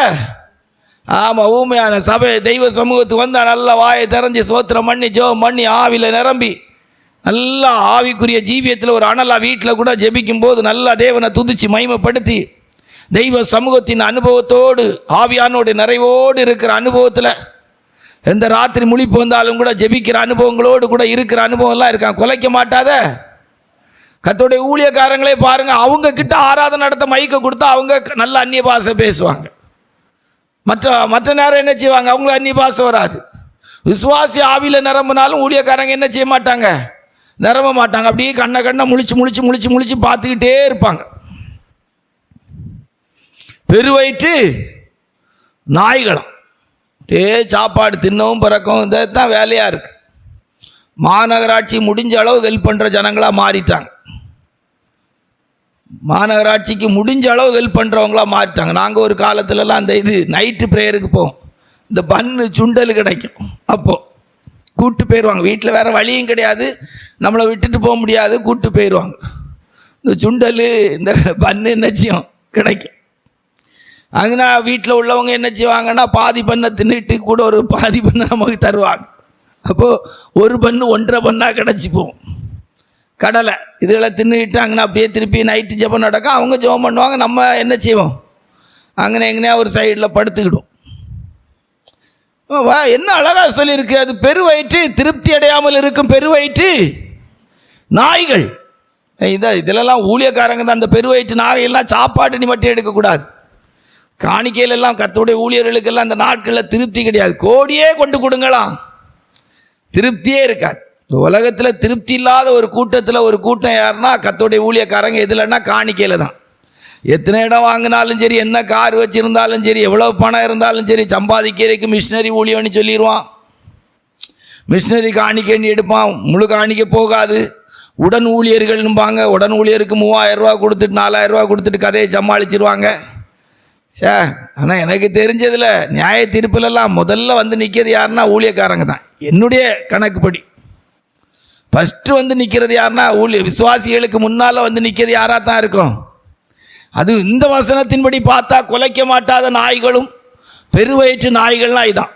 ஆமாம் ஊமையான சபை தெய்வ சமூகத்துக்கு வந்தால் நல்ல வாயை திறஞ்சி சோத்திரம் பண்ணி ஜோ பண்ணி ஆவியில் நிரம்பி நல்லா ஆவிக்குரிய ஜீவியத்தில் ஒரு அனலா வீட்டில் கூட ஜெபிக்கும் போது நல்லா தேவனை துதிச்சு மகிமைப்படுத்தி தெய்வ சமூகத்தின் அனுபவத்தோடு ஆவியானோட நிறைவோடு இருக்கிற அனுபவத்தில் எந்த ராத்திரி முழிப்பு வந்தாலும் கூட ஜெபிக்கிற அனுபவங்களோடு கூட இருக்கிற அனுபவம்லாம் இருக்கான். குலைக்க மாட்டாத கர்த்தருடைய ஊழியக்காரங்களே பாருங்க, அவங்க கிட்ட ஆராதனை நடத்த மைக்க கொடுத்தா அவங்க நல்ல அந்நிய பாஷை பேசுவாங்க. மற்ற நேரம் என்ன செய்வாங்க, அவங்களுக்கு அந்நிய பாஷை வராது. விசுவாசி ஆவியில் நிரம்பினாலும் ஊழியக்காரங்க என்ன செய்ய மாட்டாங்க, நிரம்ப மாட்டாங்க. அப்படியே கண்ணை முழிச்சு பார்த்துக்கிட்டே இருப்பாங்க. பெருவயிற்று நாய்களும் சாப்பாடு தின்னவும் பிறக்கவும் இதான் வேலையாக இருக்குது. மாநகராட்சி முடிஞ்ச அளவு ஹெல்ப் பண்ணுற ஜனங்களாக மாறிட்டாங்க. மாநகராட்சிக்கு முடிஞ்ச அளவு ஹெல்ப் பண்ணுறவங்களாக மாறிட்டாங்க. நாங்கள் ஒரு காலத்துலலாம் அந்த நைட்டு ப்ரேயருக்கு போவோம், இந்த பன்னு சுண்டல் கிடைக்கும், அப்போது கூப்பிட்டு போயிடுவாங்க. வீட்டில் வேறு வழியும் கிடையாது, நம்மளை விட்டுட்டு போக முடியாது, கூப்பிட்டு போயிடுவாங்க. இந்த சுண்டல் இந்த பன்னு என்னச்சியும் கிடைக்கும். அங்கேனா வீட்டில் உள்ளவங்க என்ன செய்வாங்கன்னா பாதி பண்ணை தின்னுட்டு கூட ஒரு பாதி பண்ணை நமக்கு தருவாங்க. அப்போது ஒரு பண்ணு 1.5 பண்ணாக கிடச்சி போகும். கடலை இதெல்லாம் தின்னுக்கிட்டாங்கன்னா அப்படியே திருப்பி நைட்டு ஜெபம் நடக்கும். அவங்க ஜெபம் பண்ணுவாங்க, நம்ம என்ன செய்வோம், அங்கே எங்கனையா ஒரு சைடில் படுத்துக்கிடும். என்ன அழகாக சொல்லியிருக்கு, அது பெருவயிற்று திருப்தி அடையாமல் இருக்கும் பெருவயிற்று நாய்கள். இதிலெல்லாம் ஊழியக்காரங்க தான். அந்த பெருவயிற்று நாய்கள்லாம் சாப்பாடு நீ மட்டும் எடுக்கக்கூடாது. காணிக்கையிலெல்லாம் கர்த்தருடைய ஊழியர்களுக்கெல்லாம் அந்த நாட்களில் திருப்தி கிடையாது. கோடியே கொண்டு கொடுங்களாம், திருப்தியே இருக்காது. இந்த உலகத்தில் திருப்தி இல்லாத ஒரு கூட்டத்தில் ஒரு கூட்டம் யாருன்னா கர்த்தருடைய ஊழியக்காரங்க. எதுலன்னா காணிக்கையில் தான். எத்தனை இடம் வாங்கினாலும் சரி, என்ன கார் வச்சுருந்தாலும் சரி, எவ்வளோ பணம் இருந்தாலும் சரி, சம்பாதிக்கிறதுக்கு மிஷினரி ஊழியம்னு சொல்லிடுவான். மிஷினரி காணிக்கைன்னு எடுப்பான், முழு காணிக்கை போகாது. உடன் ஊழியர்கள்னுபாங்க. உடன் ஊழியருக்கு 3000 ரூபா கொடுத்துட்டு 4000 ரூபா கொடுத்துட்டு கதையை சமாளிச்சிருவாங்க. ஆனால் எனக்கு தெரிஞ்சதில் நியாய தீர்ப்பிலெல்லாம் முதல்ல வந்து நிற்கிறது யாருன்னா ஊழியக்காரங்க தான். என்னுடைய கணக்குப்படி ஃபஸ்ட்டு வந்து நிற்கிறது யாருன்னா விசுவாசிகளுக்கு முன்னால் வந்து நிற்கிறது யாராக தான் இருக்கும். அது இந்த வசனத்தின்படி பார்த்தா குலைக்க மாட்டாத நாய்களும் பெருவயிற்று நாய்கள்லாம் இதுதான்.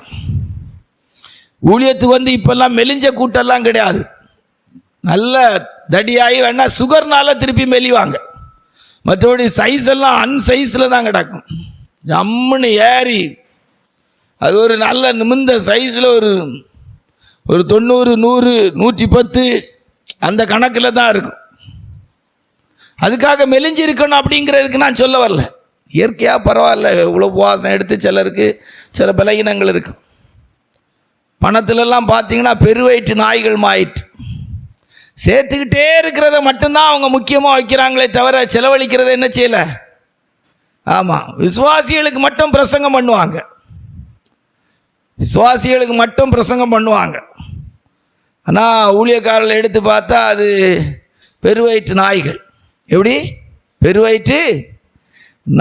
ஊழியத்துக்கு வந்து இப்போல்லாம் மெலிஞ்ச கூட்டெல்லாம் கிடையாது. நல்ல தடியாகி வேணா சுகர்னால திருப்பி மெலிவாங்க. மற்றபடி சைஸ் எல்லாம் அன்சைஸில் தான் கிடக்கும். ஜம்முன்னு ஏறி அது ஒரு நல்ல நிமிர்ந்த சைஸில் ஒரு 90, 100, 110 அந்த கணக்கில் தான் இருக்கும். அதுக்காக மெலிஞ்சு இருக்கணும் அப்படிங்கிறதுக்கு நான் சொல்ல வரல. இயற்கையாக பரவாயில்ல, இவ்வளோ உபவாசம் எடுத்து சிலருக்கு சில பலகீனங்கள் இருக்கும். பணத்திலெல்லாம் பார்த்தீங்கன்னா பெருவயிற்று நாய்கள் மாயிட்டு சேர்த்துக்கிட்டே இருக்கிறத மட்டும்தான் அவங்க முக்கியமாக வைக்கிறாங்களே தவிர செலவழிக்கிறத என்ன செய்யலை. ஆமாம், விசுவாசிகளுக்கு மட்டும் பிரசங்கம் பண்ணுவாங்க. விசுவாசிகளுக்கு மட்டும் பிரசங்கம் பண்ணுவாங்க. ஆனால் ஊழியக்காரர்கள் எடுத்து பார்த்தா அது பெருவயிற்று நாய்கள். எப்படி பெருவயிற்று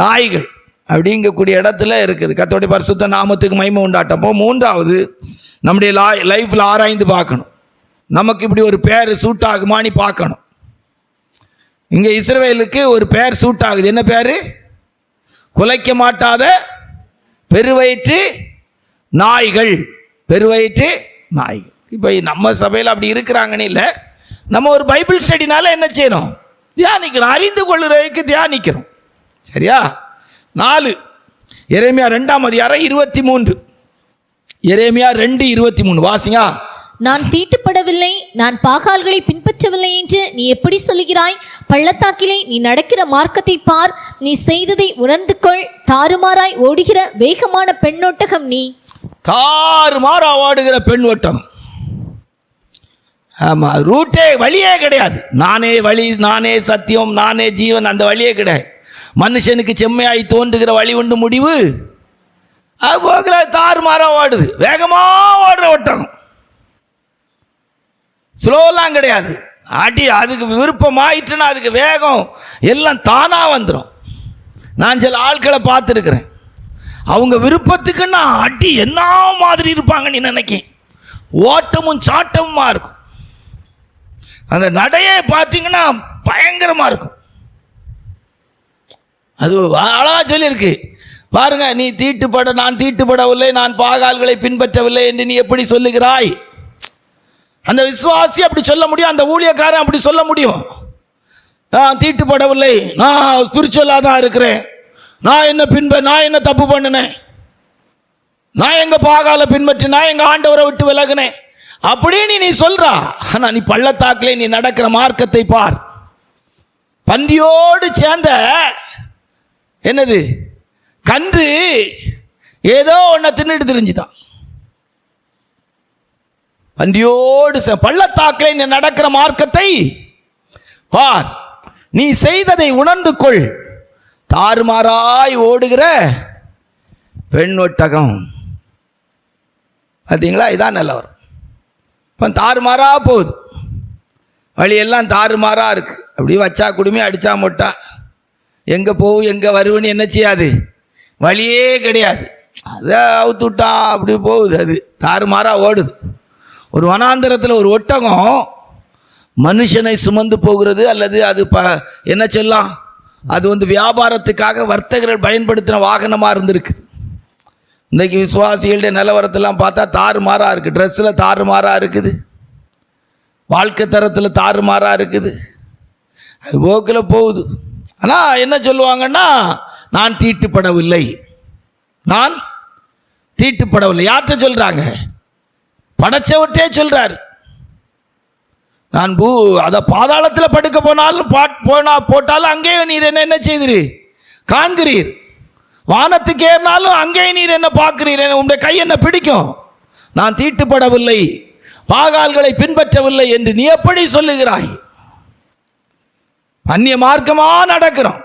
நாய்கள் அப்படிங்கக்கூடிய இடத்துல இருக்குது. கர்த்தருடைய பரிசுத்த நாமத்துக்கு மகிமை உண்டாட்டம். அப்போ மூன்றாவது, நம்முடைய லைஃப்பில் ஆராய்ந்து பார்க்கணும், நமக்கு இப்படி ஒரு பேர் சூட் ஆகுமான்னு பார்க்கணும். இங்கே இஸ்ரவேலுக்கு ஒரு பேர் சூட் ஆகுது. என்ன பேர்? குலைக்க மாட்டாத பெருவயிற்று நாய்கள். பெருவயிற்று நாய்கள். இப்போ நம்ம சபையில் அப்படி இருக்கிறாங்கன்னு இல்லை, நம்ம ஒரு பைபிள் ஸ்டடினால என்ன செய்யணும், தியானிக்கிறோம், அறிந்து கொள்ளுறதுக்கு தியானிக்கிறோம். சரியா? 4 எரேமியா 2ஆம் அதிகாரம் 23. எரேமியா 2:23 வாசிங்க. நான் தீட்டுப்படவில்லை, நான் பாகால்களை பின்பற்றவில்லை என்று நீ எப்படி சொல்லுகிறாய்? பள்ளத்தாக்கிலே நீ நடக்கிற மார்க்கத்தை பார், நீ செய்ததை உணர்ந்து கொள். தாறுமாறாய் ஓடுகிற வேகமான பெண்ணோட்டகம் நீ. தாறுமாறா ஓடுகிற பெண் ஓட்டகம். ஆமாம், ரூட்டே வழியே கிடையாது. நானே வழி, நானே சத்தியம், நானே ஜீவன், அந்த வழியே கிடையாது. மனுஷனுக்கு செம்மையாய் தோன்றுகிற வழி உண்டு முடிவு. அது போகல, தாறுமாறா ஓடுது, வேகமாக ஓடுற ஓட்டகம். ஸ்லோலாம் கிடையாது. அதுக்கு விருப்பமாயிட்டுன்னா அதுக்கு வேகம் எல்லாம் தானாக வந்துடும். நான் சில ஆட்களை பார்த்துருக்குறேன், அவங்க விருப்பத்துக்குன்னா அடி என்ன மாதிரி இருப்பாங்கன்னு நினைக்கேன். ஓட்டமும் சாட்டமுமா இருக்கும். அந்த நடையை பார்த்தீங்கன்னா பயங்கரமாக இருக்கும். அது அழகாக சொல்லியிருக்கு பாருங்க. நீ தீட்டுப்பட, நான் தீட்டுப்படவில்லை, நான் பாகால்களை பின்பற்றவில்லை என்று நீ எப்படி சொல்லுகிறாய்? அந்த விசுவாசி அப்படி சொல்ல முடியும், அந்த ஊழியக்காரன் அப்படி சொல்ல முடியும். நான் தீட்டுப்படவில்லை, நான் ஸ்பிரிச்சுவலாக தான் இருக்கிறேன், நான் என்ன தப்பு பண்ணினேன், நான் எங்க பாகால பின்பற்றி நான் எங்க ஆண்டவரை விட்டு விலகினேன் அப்படின்னு நீ சொல்றா. ஆனா நீ பள்ளத்தாக்கிலே நீ நடக்கிற மார்க்கத்தை பார். பன்றியோடு சேர்ந்த என்னது கன்று ஏதோ ஒன்ன தின்னுட்டு தெரிஞ்சுதான். பன்றியோடு பள்ளத்தாக்கிலே நீ நடக்கிற மார்க்கத்தை பார். நீ செய்ததை உணர்ந்து கொள். தாறுமாறாய் ஓடுகிற பெண் ஒட்டகம். பார்த்தீங்களா, இதான் நல்லவர். இப்போ தாறுமாறா போகுது, வழியெல்லாம் தாறுமாறா இருக்கு. அப்படி வச்சா குடுமி, அடித்தா மொட்டா, எங்கே போகும் எங்கே வருவுன்னு என்ன செய்யாது, வழியே கிடையாது. அதை அவுத்து விட்டா அப்படி போகுது, அது தாறுமாறா ஓடுது. ஒரு வனாந்தரத்தில் ஒரு ஒட்டகம் மனுஷனை சுமந்து போகிறது, அல்லது அது என்ன சொல்லலாம், அது வியாபாரத்துக்காக வர்த்தகர்கள் பயன்படுத்தின வாகனமாக இருந்திருக்குது. இன்றைக்கி விசுவாசிகளுடைய நிலவரத்தெல்லாம் பார்த்தா தாறுமாறாக இருக்குது. ட்ரெஸ்ஸில் தாறுமாறாக இருக்குது, வாழ்க்கை தரத்தில் தாறுமாறாக இருக்குது, அது போக்கில் போகுது. ஆனால் என்ன சொல்லுவாங்கன்னா, நான் தீட்டுப்படவில்லை, நான் தீட்டுப்படவில்லை. யார்கிட்ட சொல்கிறாங்க? படைச்சவர்கிட்டே சொல்கிறார். நான் அதை பாதாளத்தில் படுக்க போனாலும் போட்டாலும் அங்கேயே நீர் என்ன செய்திரு காண்கிறீர், வானத்துக்கு ஏறினாலும் அங்கே நீர் என்ன பார்க்கிறீர், உங்களுடைய கை என்ன பிடிக்கும். நான் தீட்டுப்படவில்லை, பாகால்களை பின்பற்றவில்லை என்று நீ எப்படி சொல்லுகிறாய்? அந்நிய மார்க்கமா நடக்கிறோம்.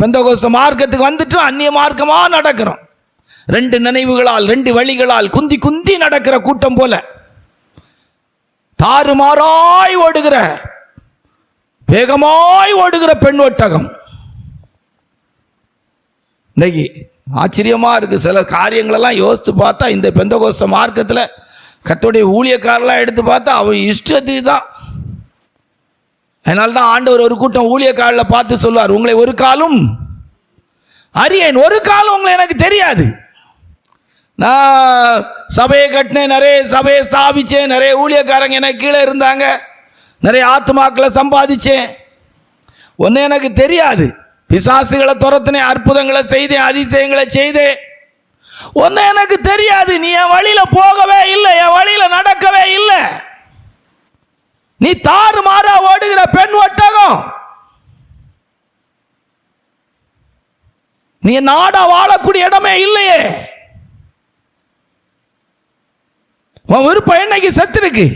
பெந்தகோஸ்து மார்க்கத்துக்கு வந்துட்டு அந்நிய மார்க்கமா நடக்கிறோம். 2 நினைவுகளால் 2 வழிகளால் குந்தி குந்தி நடக்கிற கூட்டம் போல தாறுமாறாய் ஓடுகிற, வேகமாய் ஓடுகிற பெண் ஒட்டகம். இன்னைக்கு ஆச்சரியமாக இருக்குது. சில காரியங்களெல்லாம் யோசித்து பார்த்தா, இந்த பெந்தகோஸ்து மார்க்கத்தில் கர்த்தருடைய ஊழியக்காரெல்லாம் எடுத்து பார்த்தா அவன் இஷ்டத்துக்கு தான். அதனால தான் ஆண்டவர் ஒரு கூட்டம் ஊழியக்காரில் பார்த்து சொல்வார், உங்களை ஒரு காலும் அறியேன், ஒரு காலம் உங்களை எனக்கு தெரியாது. நான் சபையை கட்டினேன், நிறைய சபையை ஸ்தாபித்தேன், நிறைய ஊழியக்காரங்க எனக்கு கீழே இருந்தாங்க, நிறைய ஆத்மாக்களை சம்பாதிச்சேன், ஒன்று எனக்கு தெரியாது. பிசாசுகளை துரத்தினேன், அற்புதங்களை செய்தேன், அதிசயங்களை செய்தேன், ஒன்று எனக்கு தெரியாது. நீ என் வழியில் போகவே இல்லை, என் வழியில் நடக்கவே இல்லை. நீ தாறுமாறா ஓடுகிற பெண் ஒட்டகம். நீ நாடா வாழக்கூடிய இடமே இல்லையே. உன் விருப்பம் என்னைக்கு செத்துருக்கு.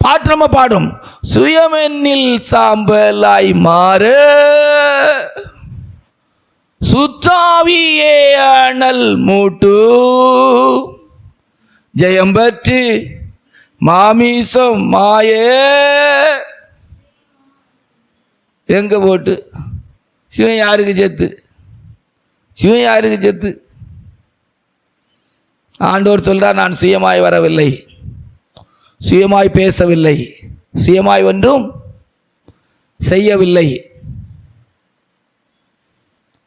பாட்டு நம்ம பாடும், சுயமென்னில் சாம்பலாய் மாறு சுத்தாவியே அனல் மூட்டு ஜெயம் பெற்று மாமிசம் மாயே. எங்க போட்டு சிவன் யாருக்கு செத்து, சிவன் யாருக்கு செத்து? ஆண்டவர் சொல்றார், நான் சுயமாய் வரவில்லை, சுயமாய் பேசவில்லை, சுயமாய் ஒன்றும் செய்யவில்லை.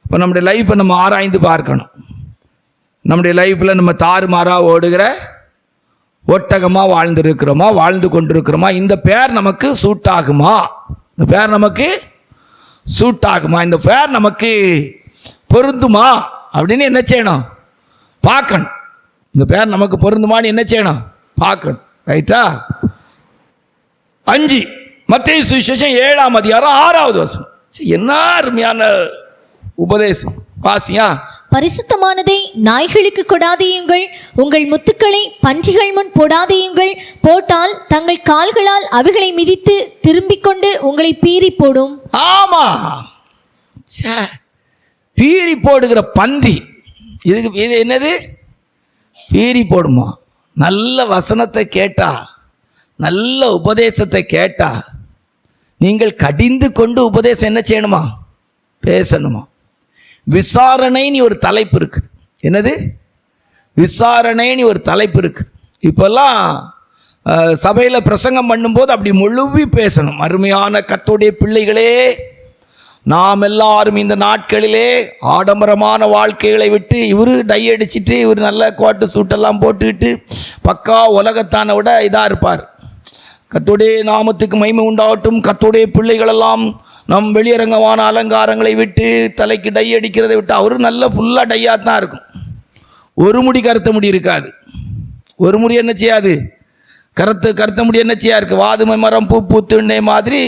இப்போ நம்முடைய லைஃப்பை நம்ம ஆராய்ந்து பார்க்கணும். நம்முடைய லைஃப்பில் நம்ம தாறுமாறாக ஓடுகிற ஒட்டகமாக வாழ்ந்துருக்கிறோமா, வாழ்ந்து கொண்டிருக்கிறோமா? இந்த பேர் நமக்கு சூட் ஆகுமா? இந்த பேர் நமக்கு சூட் ஆகுமா? இந்த பேர் நமக்கு பொருந்துமா அப்படின்னு என்ன செய்யணும்? பார்க்கணும். இந்த பேர் நமக்கு பொருந்துமான்னு என்ன செய்யணும்? பார்க்கணும். ரைட்டா? 5 மத்தேயு சுவிசேஷம் 7ஆம் அதிகாரம் 6வது வசனம். என்ன அருமையான உபதேசம், வாசியா. பரிசுத்தமானதை நாய்களுக்கு கொடாதேயுங்கள், உங்கள் முத்துக்களை பன்றிகள் முன் போடாதேயுங்கள், போட்டால் தங்கள் கால்களால் அவைகளை மிதித்து திரும்பிக் கொண்டு உங்களை பீறி போடும். ஆமா, பீறி போடுகிற பன்றி. இது என்னது? பீறி போடுமா? நல்ல வசனத்தை கேட்டா, நல்ல உபதேசத்தை கேட்டா, நீங்கள் கடிந்து கொண்டு உபதேசம் என்ன செய்யணுமா? பேசணுமா? விசாரணைன்னு ஒரு தலைப்பு இருக்குது. என்னது? விசாரணைன்னு ஒரு தலைப்பு இருக்குது. இப்போல்லாம் சபையில் பிரசங்கம் பண்ணும்போது அப்படி முழுவி பேசணும். அருமையான கர்த்தருடைய பிள்ளைகளே, நாம் எல்லாரும் இந்த நாட்களிலே ஆடம்பரமான வாழ்க்கைகளை விட்டு, இவர் டை அடிச்சுட்டு இவர் நல்ல கோட்டு சூட்டெல்லாம் போட்டுக்கிட்டு பக்கா உலகத்தானை விட இதாக இருப்பார். கர்த்தருடைய நாமத்துக்கு மகிமை உண்டாகட்டும். கர்த்தருடைய பிள்ளைகளெல்லாம் நம் வெளியரங்கமான அலங்காரங்களை விட்டு தலைக்கு டை அடிக்கிறதை விட்டு அவர் நல்ல ஃபுல்லாக டையாக தான் இருக்கும். ஒரு முடி கருத்த முடி இருக்காது. ஒரு முடி என்ன செய்யாது, கருத்த முடி என்ன செய்யா இருக்குது. வாதுமை மரம் பூ பூத்துன்னே மாதிரி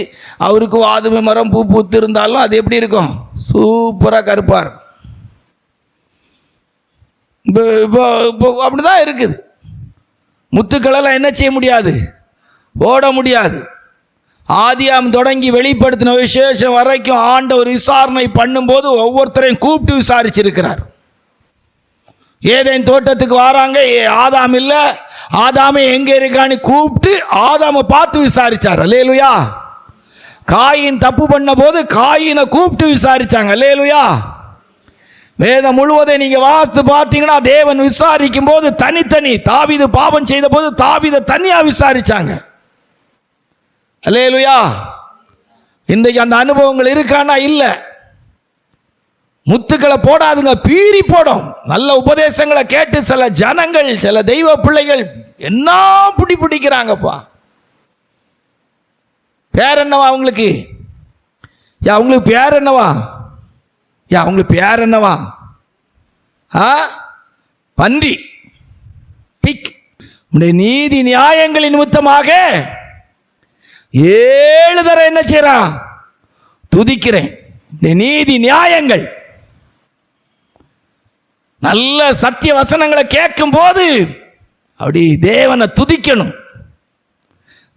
அவருக்கு வாதுமை மரம் பூ பூத்து இருந்தாலும் அது எப்படி இருக்கும், சூப்பராக கருப்பார். இப்போ அப்படி தான் இருக்குது. முத்துக்களெல்லாம் என்ன செய்ய முடியாது, ஓட முடியாது. ஆதியாம் தொடங்கி வெளிப்படுத்தின விசேஷம் வரைக்கும் ஆண்டவர் விசாரணை பண்ணும்போது ஒவ்வொருத்தரையும் கூப்பிட்டு விசாரிச்சிருக்கிறார். ஏதேன் தோட்டத்துக்கு வராங்க, ஆதாம் இல்லை, ஆதாமே எங்கே இருக்கான்னு கூப்பிட்டு ஆதாமை பார்த்து விசாரிச்சார். அல்லேலூயா. காயின் தப்பு பண்ண போது காயினை கூப்பிட்டு விசாரிச்சாங்க. அல்லேலூயா. வேதம் முழுவதை நீங்க வாசித்து பார்த்தீங்கன்னா தேவன் விசாரிக்கும் போது தனித்தனி, தாவீது பாவம் செய்த போது தாவீதை தனியா விசாரிச்சாங்க. அல்லேலூயா. இன்றைக்கு அந்த அனுபவங்கள் இருக்கானா? இல்லை. முத்துக்களை போடாதுங்க, பீறி போடும். நல்ல உபதேசங்களை கேட்டு சில ஜனங்கள், சில தெய்வ பிள்ளைகள் என்ன பிடிக்கிறாங்கப்பா. பேர் என்னவா அவங்களுக்கு? அவங்களுக்கு பேர் என்னவா? அவங்களுக்கு பேர் என்னவா? பன்றி, பிக். நீதி நியாயங்களின் நிமித்தமாக 7 தடவை என்ன செய்றான், துதிக்கிறேன். நீதி நியாயங்கள், நல்ல சத்திய வசனங்களை கேட்கும் போது அப்படி தேவனை துதிக்கணும்,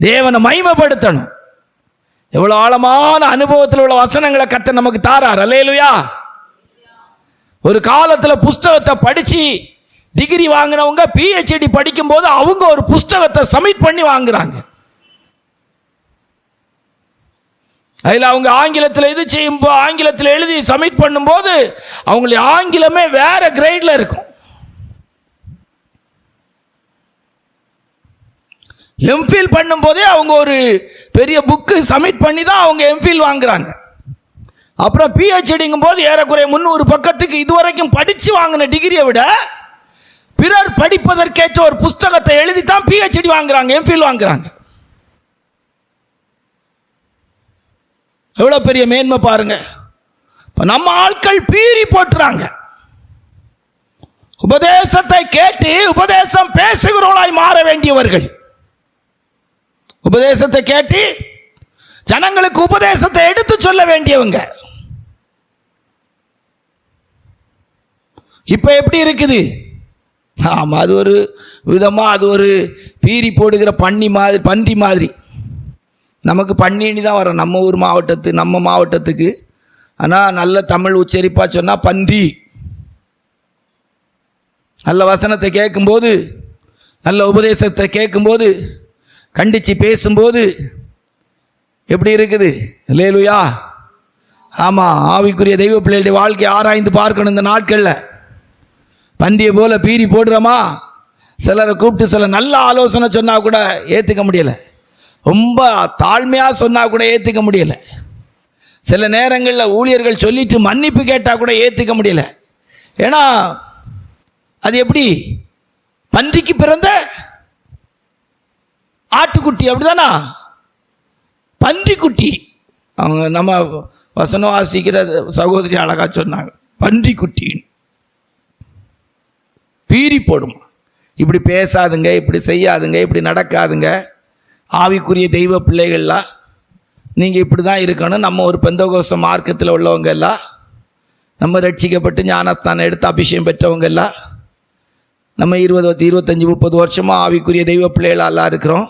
தேவனை மகிமைப்படுத்தணும். எவ்வளவு ஆழமான அனுபவத்தில் உள்ள வசனங்களை கர்த்தர் நமக்கு தாரார். அல்லேலூயா. ஒரு காலத்தில் புஸ்தகத்தை படிச்சு டிகிரி வாங்கினவங்க PhD படிக்கும் போது அவங்க ஒரு புஸ்தகத்தை சப்மிட் பண்ணி வாங்குறாங்க. அதில் அவங்க ஆங்கிலத்தில் இது செய்யும், ஆங்கிலத்தில் எழுதி சப்மிட் பண்ணும்போது அவங்களுடைய ஆங்கிலமே வேற கிரேடில் இருக்கும். எம்ஃபில் பண்ணும்போதே அவங்க ஒரு பெரிய புக்கு சப்மிட் பண்ணி தான் அவங்க எம்ஃபில் வாங்குறாங்க. அப்புறம் PhDங்கும் போது ஏறக்குறைய 300 பக்கத்துக்கு இதுவரைக்கும் படித்து வாங்கின டிகிரியை விட பிறர் படிப்பதற்கேற்ற ஒரு புஸ்தகத்தை எழுதி தான் PhD வாங்குறாங்க, எம்ஃபில் வாங்குறாங்க. எவ்வளோ பெரிய மேன்மை பாருங்க. நம்ம ஆட்கள் பீறி போட்டுறாங்க. உபதேசத்தை கேட்டு உபதேசம் பேசுகிறவர்களாய் மாற வேண்டியவர்கள், உபதேசத்தை கேட்டு ஜனங்களுக்கு உபதேசத்தை எடுத்து சொல்ல வேண்டியவங்க. இப்ப எப்படி இருக்குது? ஆமா, அது ஒரு விதமா, அது ஒரு பீறி போடுகிற பன்றி மாதிரி. நமக்கு பன்னினி தான் வரும் நம்ம ஊர் நம்ம மாவட்டத்துக்கு. ஆனால் நல்ல தமிழ் உச்சரிப்பாக சொன்னால் பன்றி. நல்ல வசனத்தை கேட்கும்போது, நல்ல உபதேசத்தை கேட்கும்போது, கண்டித்து பேசும்போது எப்படி இருக்குது? அல்லேலூயா. ஆமாம், ஆவிக்குரிய தெய்வ பிள்ளைகளுடைய வாழ்க்கையை ஆராய்ந்து பார்க்கணும். இந்த நாட்களில் பன்றியை போல பீறி போடுறோமா? சிலரை கூப்பிட்டு சில நல்ல ஆலோசனை சொன்னால் கூட ஏற்றுக்க முடியலை, ரொம்ப தாழ்மையாக சொன்னால் கூட ஏற்றுக்க முடியலை. சில நேரங்களில் ஊழியர்கள் சொல்லிட்டு மன்னிப்பு கேட்டால் கூட ஏற்றுக்க முடியல. ஏன்னா அது எப்படி? பன்றிக்கு பிறந்த ஆட்டுக்குட்டி, அப்படிதானா? பன்றிக்குட்டி. அவங்க நம்ம வசனம் வாசிக்கிற சகோதரி அழகா சொன்னாங்க, பன்றிக்குட்டி பீறி போடுமா. இப்படி பேசாதுங்க, இப்படி செய்யாதுங்க, இப்படி நடக்காதுங்க. ஆவிக்குரிய தெய்வ பிள்ளைகள்லாம் நீங்கள் இப்படி தான் இருக்கணும். நம்ம ஒரு பெந்தகோஸ்த மார்க்கத்தில் உள்ளவங்க எல்லாம், நம்ம ரட்சிக்கப்பட்டு ஞானஸ்தானம் எடுத்து அபிஷேகம் பெற்றவங்க எல்லாம், நம்ம 20, 25, 30 வருஷமாக ஆவிக்குரிய தெய்வ பிள்ளைகளெல்லாம் இருக்கிறோம்.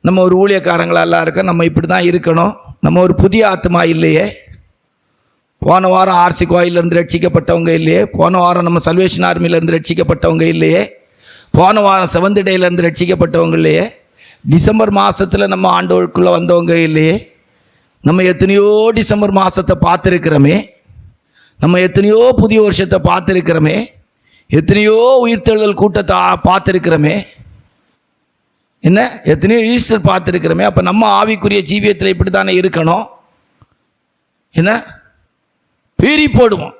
நம்ம ஒரு ஊழியக்காரங்களெல்லாம் இருக்கோம். நம்ம இப்படி தான் இருக்கணும். நம்ம ஒரு புதிய ஆத்மா இல்லையே. போன வாரம் ஆர்சி கோயிலிருந்து ரட்சிக்கப்பட்டவங்க இல்லையே. போன வாரம் நம்ம சல்வேஷன் ஆர்மியிலேருந்து ரட்சிக்கப்பட்டவங்க இல்லையே. போன வாரம் செவன்த் டேலேருந்து ரட்சிக்கப்பட்டவங்க இல்லையே. டிசம்பர் மாதத்தில் நம்ம ஆண்டவருக்குள்ளே வந்தவங்க இல்லையே. நம்ம எத்தனையோ டிசம்பர் மாதத்தை பார்த்துருக்கிறோமே. நம்ம எத்தனையோ புதிய வருஷத்தை பார்த்துருக்கிறோமே. எத்தனையோ உயிர்த்தெழுதல் கூட்டத்தை பார்த்துருக்கிறோமே. என்ன எத்தனையோ ஈஸ்டர் பார்த்துருக்கிறோமே. அப்போ நம்ம ஆவிக்குரிய ஜீவியத்தில் இப்படி தானே இருக்கணும். என்ன பீறி போடுவோம்.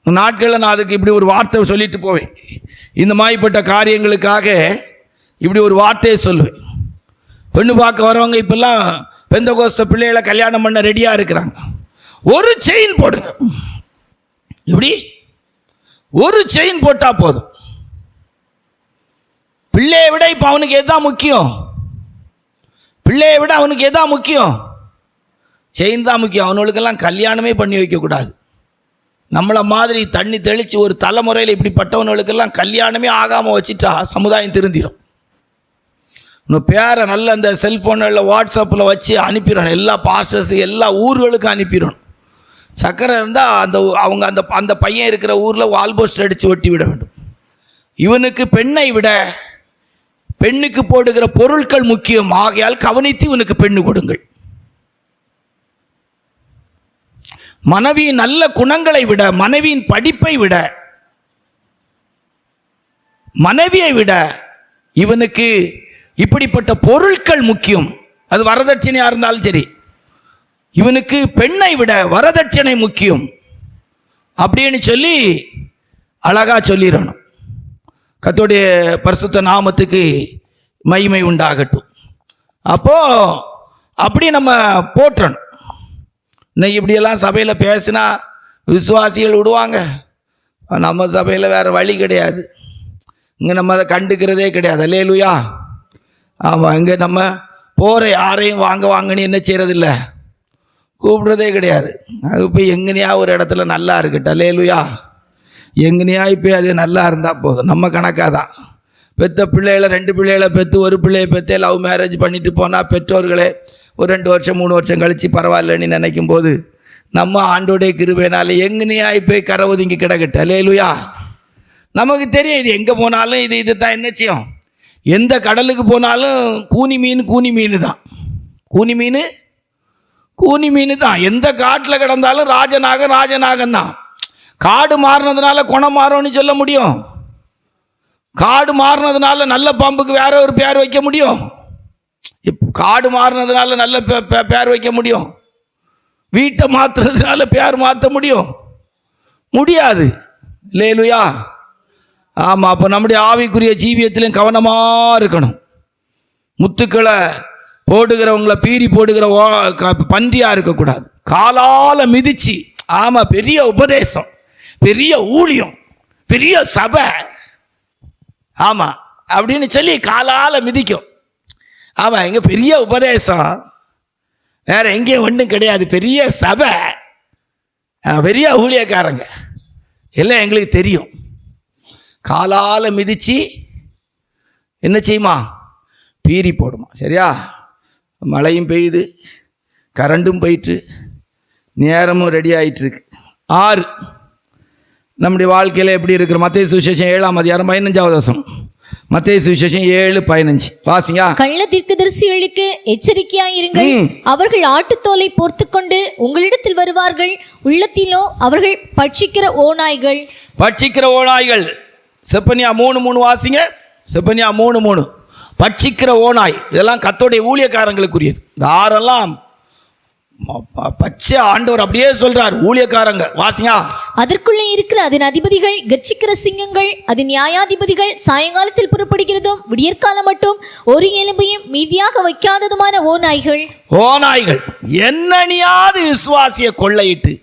நாட்களில் நான் அதுக்கு இப்படி ஒரு வார்த்தை சொல்லிட்டு போவேன். இந்த மாதிரிப்பட்ட காரியங்களுக்காக இப்படி ஒரு வார்த்தையை சொல்லுவேன். பெண்ணு பார்க்க வரவங்க இப்பெல்லாம் பெந்தகோஸ்த பிள்ளைகளை கல்யாணம் பண்ண ரெடியாக இருக்கிறாங்க. ஒரு செயின் போடுங்க, இப்படி ஒரு செயின் போட்டால் போதும். பிள்ளையை விட இப்போ அவனுக்கு எதுதான் முக்கியம்? பிள்ளையை விட அவனுக்கு எதுதான் முக்கியம்? செயின் தான் முக்கியம். அவனுக்கெல்லாம் கல்யாணமே பண்ணி வைக்கக்கூடாது. நம்மளை மாதிரி தண்ணி தெளித்து ஒரு தலைமுறையில் இப்படிப்பட்டவனுக்கெல்லாம் கல்யாணமே ஆகாமல் வச்சுட்டா சமுதாயம் திருந்திடும். இன்னும் பேரை நல்ல அந்த செல்ஃபோனில் வாட்ஸ்அப்பில் வச்சு அனுப்பிடணும். எல்லா பாஸ்டர்ஸு எல்லா ஊர்களுக்கும் அனுப்பிடணும். சக்கரை இருந்தால் அவங்க அந்த பையன் இருக்கிற ஊரில் வால்போஸ்ட் அடித்து ஒட்டி விட வேண்டும். இவனுக்கு பெண்ணை விட பெண்ணுக்கு போடுகிற பொருட்கள் முக்கியம். ஆகையால் கவனித்து இவனுக்கு பெண்ணு கொடுங்கள். மனைவியின் நல்ல குணங்களை விட, மனைவியின் படிப்பை விட, மனைவியை விட இவனுக்கு இப்படிப்பட்ட பொருட்கள் முக்கியம். அது வரதட்சணையாக இருந்தாலும் சரி, இவனுக்கு பெண்ணை விட வரதட்சணை முக்கியம் அப்படின்னு சொல்லி அழகா சொல்லிடணும். கர்த்தருடைய பரிசுத்த நாமத்துக்கு மகிமை உண்டாகட்டும். அப்போ அப்படி நம்ம போற்றணும். இன்னைக்கு இப்படியெல்லாம் சபையில் பேசினா விசுவாசிகள் விடுவாங்க. நம்ம சபையில் வேறு வழி கிடையாது. இங்கே நம்ம அதை கண்டுக்கிறதே கிடையாது. அல்லேலூயா. ஆமாம், இங்கே நம்ம போகிற யாரையும் வாங்கன்னு என்ன செய்கிறதில்ல, கூப்பிடுறதே கிடையாது. அது போய் எங்கனையா ஒரு இடத்துல நல்லா இருக்கட்டும். அல்லேலூயா. எங்கனையா இப்போ அது நல்லா இருந்தால் போதும். நம்ம கணக்காக தான். பெற்ற பிள்ளைகளை 2 பிள்ளைகளை பெற்று ஒரு பிள்ளையை பெற்று லவ் மேரேஜ் பண்ணிட்டு போனால் பெற்றோர்களே ஒரு 2 வருஷம் 3 வருஷம் கழித்து பரவாயில்லன்னு நினைக்கும் போது நம்ம ஆண்டோடைய கிருபையினால எங்கனையா போய் கரை ஒதுங்கி கிடக்கட்டு. அல்லேலூயா. நமக்கு தெரியும் இது எங்கே போனாலும் இது தான் என்ன செய்யும். எந்த கடலுக்கு போனாலும் கூனி மீன் தான். கூனி மீன் தான். எந்த காட்டில் கிடந்தாலும் ராஜநாகம் தான். காடு மாறினதுனால குணம் மாறும்னு சொல்ல முடியும்? காடு மாறினதுனால நல்ல பாம்புக்கு வேற ஒரு பேர் வைக்க முடியும்? காடு மாறினதுனால நல்ல பேர் வைக்க முடியும்? வீட்டை மாற்றுறதுனால பேர் மாற்ற முடியாது. இல்லையா? ஆமாம். அப்போ நம்முடைய ஆவிக்குரிய ஜீவியத்திலையும் கவனமாக இருக்கணும். முத்துக்களை போடுகிறவங்கள பீறி போடுகிற பன்றியாக இருக்கக்கூடாது. காலால் மிதிச்சு, ஆமாம், பெரிய உபதேசம், பெரிய ஊழியம், பெரிய சபை, ஆமாம் அப்படின்னு சொல்லி காலால் மிதிக்கும். ஆமாம், இங்கே பெரிய உபதேசம், வேற எங்கேயும் ஒன்றும் கிடையாது. பெரிய சபை, பெரிய ஊழியக்காரங்க எல்லாம் எங்களுக்கு தெரியும். காலால் மிதித்து என்ன செய்யுமா? பீறி போடுமா. சரியா? மழையும் பெய்யுது, கரண்டும் போயிட்டு, நேரமும் ரெடி ஆகிட்டுருக்கு. 6 நம்முடைய வாழ்க்கையில் எப்படி இருக்கிற? மத்தேயு சுவிசேஷம் 7ஆம் அதிகாரம் 15வது வசனம். மத்தேயு சுவிசேஷம் 7:15 வாசிங்க. கள்ள தீர்க்கதரிசிகளுக்கு எச்சரிக்கையாயிருங்கள். அவர்கள் ஆட்டுத்தோலை போர்த்துக்கொண்டு உங்களிடத்தில் வருவார்கள். உள்ளத்திலோ அவர்கள் பட்சிக்கிற ஓநாய்கள். செப்பனியா 3:3 வாசிங்க. செப்பனியா 3:3. பட்சிக்கிற ஓநாய். இதெல்லாம் கர்த்தருடைய ஊழியக்காரங்களுக்குரியது. இந்த 6எல்லாம் பச்சை ஆண்டவர் அப்படியே சொல்றார். ஊழியக்காரங்க வாசிங்க. அதற்குள்ளே இருக்கிற அதன் அதிபதிகள் கர்ச்சிக்கிற சிங்கங்கள், அதன் நியாயாதிபதிகள் சாயங்காலத்தில் புறப்படுகிறதும் விடியற்காலம் மட்டும் ஒரு எலும்பையும் மீதியாக வைக்காததுமான ஓநாய்கள். என்னனியாவது விசுவாசிய கொள்ளையிட்டு,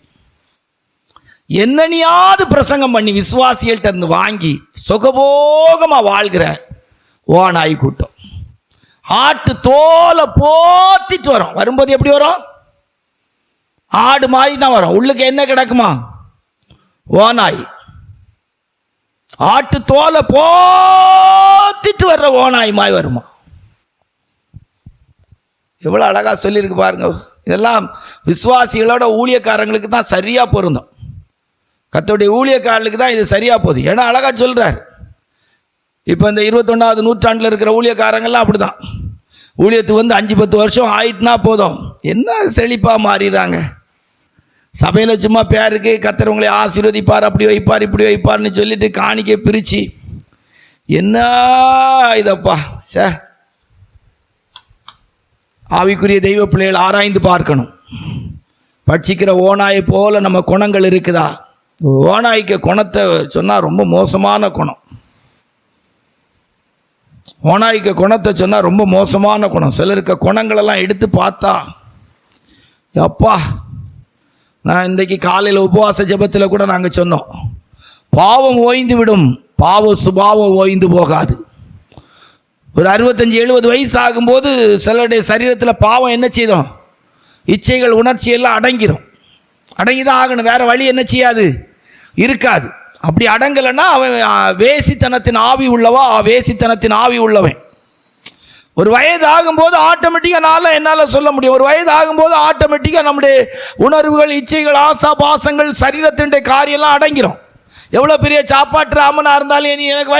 என்னனியாவது பிரசங்கம் பண்ணி விசுவாசிகள்கிட்ட இருந்து வாங்கி சுகபோகமாக வாழ்கிற ஓநாய் கூட்டம். ஆட்டு தோலை போத்திட்டு வரும். வரும்போது எப்படி வரும்? ஆடு மாதிரி தான் வரும். உள்ளுக்கு என்ன கிடக்குமா? ஓநாய். ஆட்டு தோலை போத்திட்டு வர்ற ஓநாய் மாதிரி வருமா? எவ்வளோ அழகாக சொல்லியிருக்கு பாருங்க. இதெல்லாம் விசுவாசிகளோட ஊழியக்காரங்களுக்கு தான் சரியாக பொருந்தும். கர்த்தருடைய ஊழியக்காரர்களுக்கு தான் இது சரியாக போகுது. ஏன்னா அழகாக சொல்கிறார். இப்போ இந்த 21வது நூற்றாண்டில் இருக்கிற ஊழியக்காரங்கள்லாம் அப்படி தான். ஊழியத்துக்கு வந்து 5-10 வருஷம் ஆயிட்டுனா போதும், என்ன செழிப்பாக மாறிடுறாங்க. சபையில் சும்மா பேருக்கு கர்த்தர் ஆசீர்வதிப்பார், அப்படி வைப்பார் இப்படி வைப்பார்னு சொல்லிட்டு காணிக்கை பிரித்து என்ன இதப்பா ஆவிக்குரிய தெய்வ பிள்ளைகள் ஆராய்ந்து பார்க்கணும். பட்சிக்கிற ஓநாயை போல நம்ம குணங்கள் இருக்குதா? ஓநாய்க்கு குணத்தை சொன்னால் ரொம்ப மோசமான குணம். ஓநாய்க்கு குணத்தை சொன்னால் ரொம்ப மோசமான குணம். சிலருக்கு குணங்களெல்லாம் எடுத்து பார்த்தா அப்பா, நான் இன்றைக்கு காலையில் உபவாச ஜெபத்தில் கூட நாங்கள் சொன்னோம், பாவம் ஓய்ந்து விடும், பாவ சுபாவம் ஓய்ந்து போகாது. ஒரு 65-70 வயசு ஆகும்போது சிலருடைய சரீரத்தில் பாவம் என்ன செய்தோம், இச்சைகள் உணர்ச்சியெல்லாம் அடங்கி தான் ஆகணும். வேறு வழி என்ன செய்யாது, இருக்காது. அப்படி அடங்கலைன்னா அவன் வேசித்தனத்தின் ஆவி உள்ளவா, வேசித்தனத்தின் ஆவி உள்ளவன். ஒரு வயது ஆகும்போது ஆட்டோமேட்டிக்காக என்னால் சொல்ல முடியும், ஒரு வயது ஆகும்போது ஆட்டோமேட்டிக்காக நம்முடைய உணர்வுகள், இச்சைகள், ஆசா பாசங்கள், சரீரத்தினுடைய காரியெல்லாம் அடங்கிடும். எவ்வளோ பெரிய சாப்பாட்டு ராமனாக இருந்தாலும் நீ எனக்கு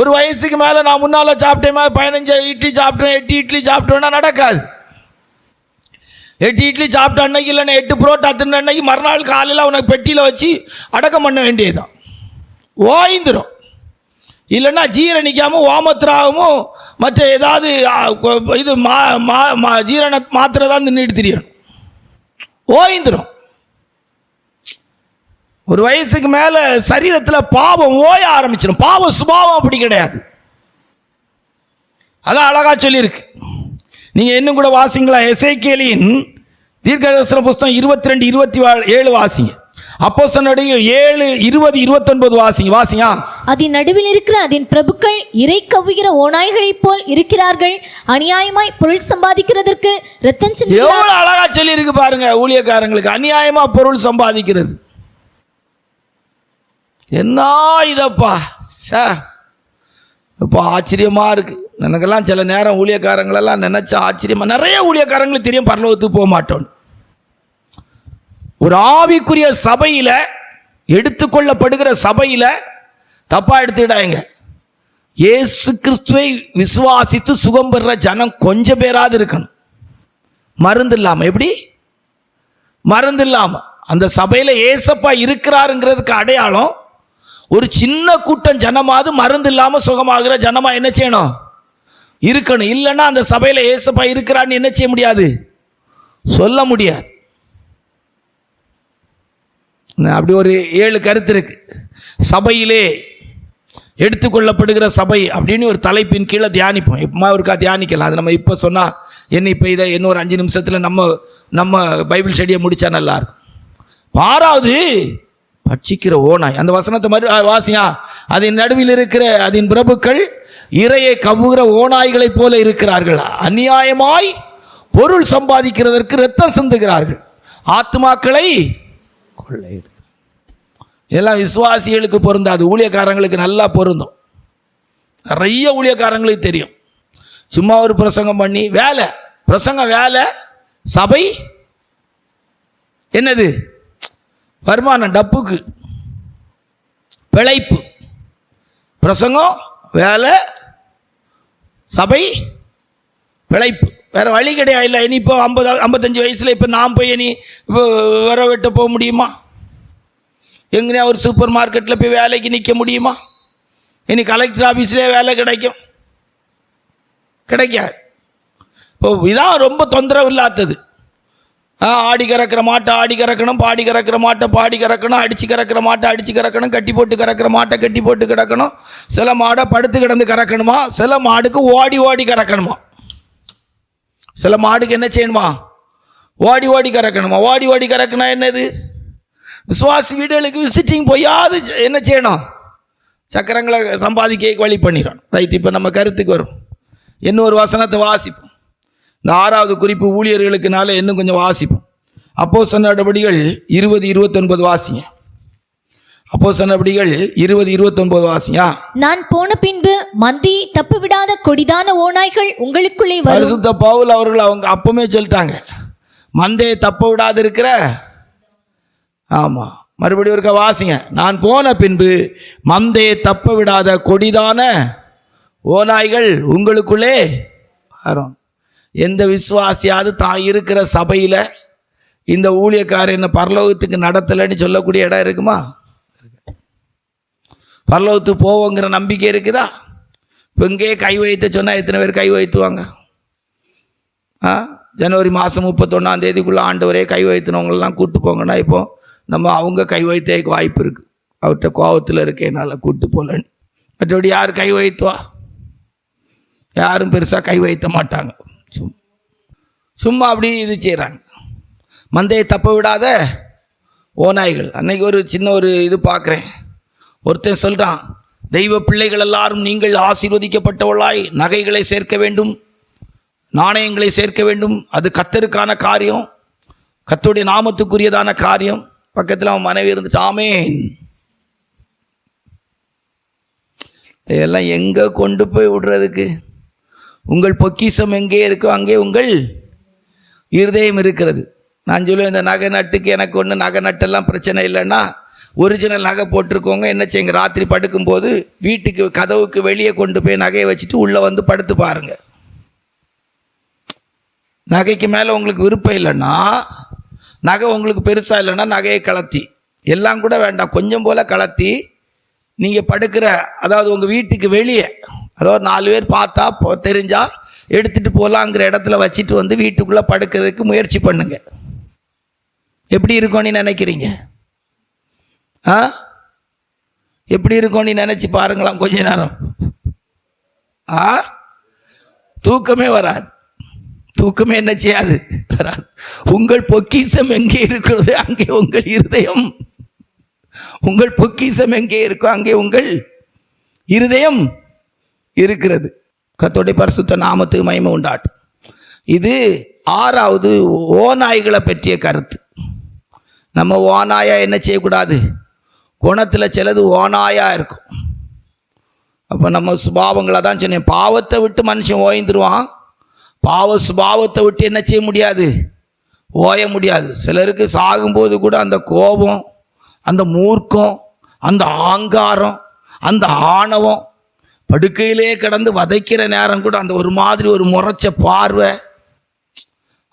ஒரு வயசுக்கு மேலே நான் முன்னால் சாப்பிட்டேன், 15 இட்லி சாப்பிட்டேன், 8 இட்லி சாப்பிட்டேன்னா நடக்காது. 8 இட்லி சாப்பிட்ட அன்னைக்கு இல்லைன்னா 8 புரோட்டா தின்ன அன்னைக்கு மறுநாள் காலையில் அவனுக்கு பெட்டியில் வச்சு அடக்கம் பண்ண வேண்டியதுதான். ஓய்ந்துடும். இல்லைன்னா ஜீரணிக்காமல் ஓமத்திராகவும் மற்ற ஏதாவது இது ஜீரண மாத்திரை தான் தின்னுட்டு தெரியணும், ஓய்ந்துடும். ஒரு வயசுக்கு மேலே சரீரத்தில் பாவம் ஓய ஆரம்பிச்சிடும். பாவ சுபாவம் அப்படி கிடையாது. அதான் அழகா சொல்லியிருக்கு. நீங்கள் இன்னும் கூட வாசிங்களா, எசேக்கியேலின் தீர்க்கதரிசன புஸ்தகம் 22-27 வாசிங்க. அப்போஸ்தலனுடைய 7:20-29 வாசிங்க. அதன் நடுவில் இருக்கிற அதன் பிரபுக்கள் இறை கவ்வுகிற ஓநாய்களைப் போல் இருக்கிறார்கள், அநியாயமாய் பொருள் சம்பாதிக்கிறதற்கு ரத்தம் சிந்துகிறார்கள். எவ்வளவு அழகா சொல்லி இருக்கு பாருங்க. ஊழியக்காரங்களுக்கு அநியாயமா பொருள் சம்பாதிக்கிறது என்ன இதப்பா, இப்போ ஆச்சரியமா இருக்கு. எனக்கெல்லாம் சில நேரம் ஊழியக்காரங்களெல்லாம் நினைச்சா ஆச்சரியமா. நிறைய ஊழியக்காரங்களுக்கு தெரியும் பரலோகத்துக்கு போக மாட்டோம். ஒரு ஆவிக்குரிய சபையில், எடுத்துக்கொள்ளப்படுகிற சபையில் தப்பா எடுத்துக்கிட்டாங்க. இயேசு கிறிஸ்துவை விசுவாசித்து சுகம் பெறுற ஜனம் கொஞ்சம் பேராது இருக்கணும். மருந்து இல்லாமல். எப்படி மருந்து இல்லாமல்? அந்த சபையில் ஏசப்பா இருக்கிறாருங்கிறதுக்கு அடையாளம் ஒரு சின்ன கூட்டம் ஜனமாவது மருந்து இல்லாமல் சுகமாகிற ஜனமா என்ன செய்யணும், இருக்கணும். இல்லைன்னா அந்த சபையில் ஏசப்பா இருக்கிறான்னு என்ன செய்ய முடியாது, சொல்ல முடியாது. அப்படி ஒரு 7 கருத்து இருக்கு. சபையிலே எடுத்துக்கொள்ளப்படுகிற சபை அப்படின்னு ஒரு தலைப்பின் கீழே தியானிப்போம். எப்பமா ஒருக்கா தியானிக்கலாம். அது நம்ம இப்போ சொன்னால் என்ன, இப்போ இதை இன்னொரு 5 நிமிஷத்தில் நம்ம பைபிள் ஸ்டடியை முடித்தா நல்லாயிருக்கும். 6வது பட்சிக்கிற ஓநாய். அந்த வசனத்தை மாதிரி வாசியா. அதன் நடுவில் இருக்கிற அதன் பிரபுக்கள் இரையை கவ்வுகிற ஓநாய்களைப் போல இருக்கிறார்கள், அநியாயமாய் பொருள் சம்பாதிக்கிறதற்கு ரத்தம் சிந்துகிறார்கள், ஆத்மாக்களை கொள்ளையிடு. எல்லாம் விசுவாசிகளுக்கு பொருந்தாது, ஊழியக்காரங்களுக்கு நல்லா பொருந்தும். நிறைய ஊழியக்காரங்களுக்கு தெரியும். சும்மா ஒரு பிரசங்கம் பண்ணி பிரசங்கம் வேலை, சபை என்னது, வருமானம், டப்புக்கு பிழைப்பு. பிரசங்கம் வேலை, சபை பிழைப்பு. வேறு வழி கிடையாது. இல்லை இனி இப்போ 55 வயசில் இப்போ நான் போய் இனி இப்போ வர வெட்ட போக முடியுமா? எங்கேயா ஒரு சூப்பர் மார்க்கெட்டில் போய் வேலைக்கு நிற்க முடியுமா? இனி கலெக்டர் ஆஃபீஸ்லேயே வேலை கிடைக்காது. இப்போ இதான் ரொம்ப தொந்தரவு இல்லாதது. ஆடி கறக்கிற மாட்டை ஆடி கறக்கணும், பாடி கறக்கிற மாட்டை பாடி கறக்கணும், அடித்து கறக்கிற மாட்டை அடித்து கறக்கணும், கட்டி போட்டு கறக்கிற மாட்டை கட்டி போட்டு கிடக்கணும். சில மாடை படுத்து கிடந்து கறக்கணுமா, சில மாடுக்கு ஓடி கறக்கணுமா, சில மாடுக்கு என்ன செய்யணுமா, ஓடி கறக்கணுமா. ஓடி கறக்குனா என்னது, விசுவாசி வீடுகளுக்கு விசிட்டிங் போயாது என்ன செய்யணும், சக்கரங்களை சம்பாதிக்க வழி பண்ணிடணும். ரைட். இப்போ நம்ம கருத்துக்கு வரும். இன்னொரு வசனத்தை வாசிப்போம். இந்த 6வது குறிப்பு ஊழியர்களுக்குனால இன்னும் கொஞ்சம் வாசிப்போம். அப்போஸ்தலர் நடபடிகள் 20-29 வாசிங்க. அப்போஸ்தலர் நடபடிகள் 20-29 வாசிங்க. நான் போன பின்பு மந்தி தப்பு விடாத கொடிதான ஓநாய்கள் உங்களுக்குள்ளே வரும். பரிசுத்த பவுல் அவர்கள் அவங்க அப்பமே சொல்லிட்டாங்க, மந்தையை தப்ப விடாது இருக்கிற. ஆமாம், மறுபடியும் இருக்க வாசிங்க. நான் போன பின்பு மந்தையை தப்ப விடாத கொடிதான ஓநாய்கள் உங்களுக்குள்ளே வரும். எந்த விசுவாசியாவது தான் இருக்கிற சபையில் இந்த ஊழியக்காரர் என்ன பரலோகத்துக்கு நடத்தலைன்னு சொல்லக்கூடிய இடம் இருக்குமா? பரலோகத்துக்கு போவோங்கிற நம்பிக்கை இருக்குதா? இப்போ இங்கேயே கை வைத்து சொன்னால் எத்தனை பேர் கை வைத்துவாங்க? ஜனவரி மாதம் 31ஆம் தேதிக்குள்ளே ஆண்டவரே கை வைத்தினவங்களெல்லாம் கூப்பிட்டு போங்கன்னா இப்போ நம்ம அவங்க கை வைத்தேக்கு வாய்ப்பு இருக்குது. அவர்கிட்ட கோபத்தில் இருக்கேனால கூப்பிட்டு போகலன்னு. மற்றபடி யார் கை வைத்துவா? யாரும் பெருசாக கை வைத்த மாட்டாங்க. சும்மா அப்படி இது செய்கிறாங்க. மந்தையை தப்ப விடாத ஓநாய்கள். அன்னைக்கு ஒரு சின்ன ஒரு இது பார்க்குறேன். ஒருத்தன் சொல்கிறான், தெய்வ பிள்ளைகள் எல்லாரும் நீங்கள் ஆசீர்வதிக்கப்பட்டவளாய் நகைகளை சேர்க்க வேண்டும், நாணயங்களை சேர்க்க வேண்டும். அது கர்த்தருக்கான காரியம், கர்த்தருடைய நாமத்துக்குரியதான காரியம். பக்கத்தில் அவன் மனைவி இருந்துட்டு ஆமேன். இதெல்லாம் எங்கே கொண்டு போய் விடுறதுக்கு? உங்கள் பொக்கிஷம் எங்கே இருக்கோ அங்கே உங்கள் இருதயம் இருக்கிறது. நான் சொல்லுவேன், இந்த நகை நட்டுக்கு எனக்கு ஒன்று நகை நட்டெல்லாம் பிரச்சனை இல்லைன்னா ஒரிஜினல் நகை போட்டிருக்கோங்க என்ன செய்யுங்க, ராத்திரி படுக்கும்போது வீட்டுக்கு கதவுக்கு வெளியே கொண்டு போய் நகையை வச்சுட்டு உள்ளே வந்து படுத்து பாருங்க. நகைக்கு மேலே உங்களுக்கு விருப்பம் இல்லைன்னா, நகை உங்களுக்கு பெருசாக இல்லைன்னா நகையை கலத்தி, எல்லாம் கூட வேண்டாம், கொஞ்சம் போல் கலத்தி நீங்கள் படுக்கிற, அதாவது உங்கள் வீட்டுக்கு வெளியே, அதாவது 4 பேர் பார்த்தா தெரிஞ்சால் எடுத்துகிட்டு போகலாங்கிற இடத்துல வச்சுட்டு வந்து வீட்டுக்குள்ளே படுக்கிறதுக்கு முயற்சி பண்ணுங்க. எப்படி இருக்கும்னு நினைக்கிறீங்க? எப்படி இருக்கும்னு நினச்சி பாருங்களாம் கொஞ்ச நேரம். தூக்கமே வராது. தூக்கமே என்ன செய்யாது? வராது. உங்கள் பொக்கிஷம் எங்கே இருக்கிறது அங்கே உங்கள் இருதயம். உங்கள் பொக்கிஷம் எங்கே இருக்கோ அங்கே உங்கள் இருதயம் இருக்கிறது. கர்த்தருடைய பரிசுத்த நாமத்துக்கு மகிமை உண்டாட்டும். இது 6வது ஓநாய்களை பற்றிய கருத்து. நம்ம ஓநாயா என்ன செய்யக்கூடாது? குணத்தில் சிலது ஓநாயாக இருக்கும். அப்போ நம்ம சுபாவங்களை தான் சொன்னேன். பாவத்தை விட்டு மனுஷன் ஓய்ந்துருவான், பாவ சுபாவத்தை விட்டு என்ன செய்ய முடியாது? ஓய முடியாது. சிலருக்கு சாகும்போது கூட அந்த கோபம், அந்த மூர்க்கம், அந்த ஆங்காரம், அந்த ஆணவம், படுக்கையிலே கிடந்து வதைக்கிற நேரம் கூட அந்த ஒரு மாதிரி ஒரு முறைச்ச பார்வை,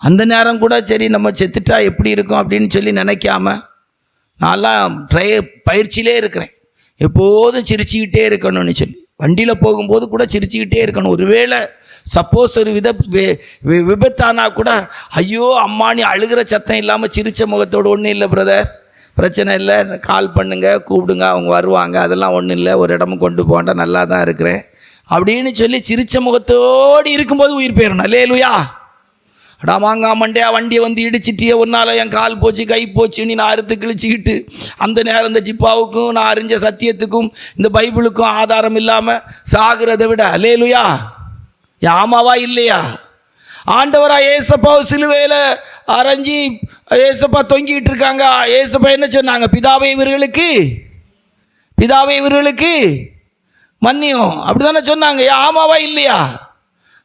அந்த நேரம் கூட சரி நம்ம செத்துட்டா எப்படி இருக்கும் அப்படின்னு சொல்லி நினைக்காம, நான்லாம் பயிற்சியிலே இருக்கிறேன். எப்போதும் சிரிச்சுக்கிட்டே இருக்கணும்னு சொல்லி வண்டியில் போகும்போது கூட சிரிச்சுக்கிட்டே இருக்கணும். ஒருவேளை சப்போஸ் ஒரு விபத்தானா கூட ஐயோ அம்மானி அழுகிற சத்தம் இல்லாமல் சிரித்த முகத்தோடு ஒன்றும் இல்லை பிரதர், பிரச்சனை இல்லை, கால் பண்ணுங்க, கூப்பிடுங்க, அவங்க வருவாங்க, அதெல்லாம் ஒன்றும் இல்லை, ஒரு இடமும் கொண்டு போண்டா, நல்லா தான் இருக்கிறேன் அப்படின்னு சொல்லி சிரித்த முகத்தோடு இருக்கும்போது உயிர் போயிடணும். அல்லேலூயா. அடா மாங்கா மண்டையா வண்டியை வந்து இடிச்சிட்டியே, ஒன்றால் என் கால் போச்சு கை போச்சுன்னு நான் அறுத்து கிழிச்சிக்கிட்டு, அந்த நேரம் இந்த ஜிப்பாவுக்கும் நான் அறிஞ்ச சத்தியத்துக்கும் இந்த பைபிளுக்கும் ஆதாரம் இல்லாமல் சாகிறதை விட, அல்லேலூயா, ஆமாவா இல்லையா? ஆண்டவரா ஏசப்பா சிலுவையில் அரைஞ்சி ஏசப்பா தொங்கிட்டு இருக்காங்க. ஏசப்பா என்ன சொன்னாங்க? பிதாவே இவர்களுக்கு மன்னியும், அப்படிதானே சொன்னாங்க. ஆமாவா இல்லையா?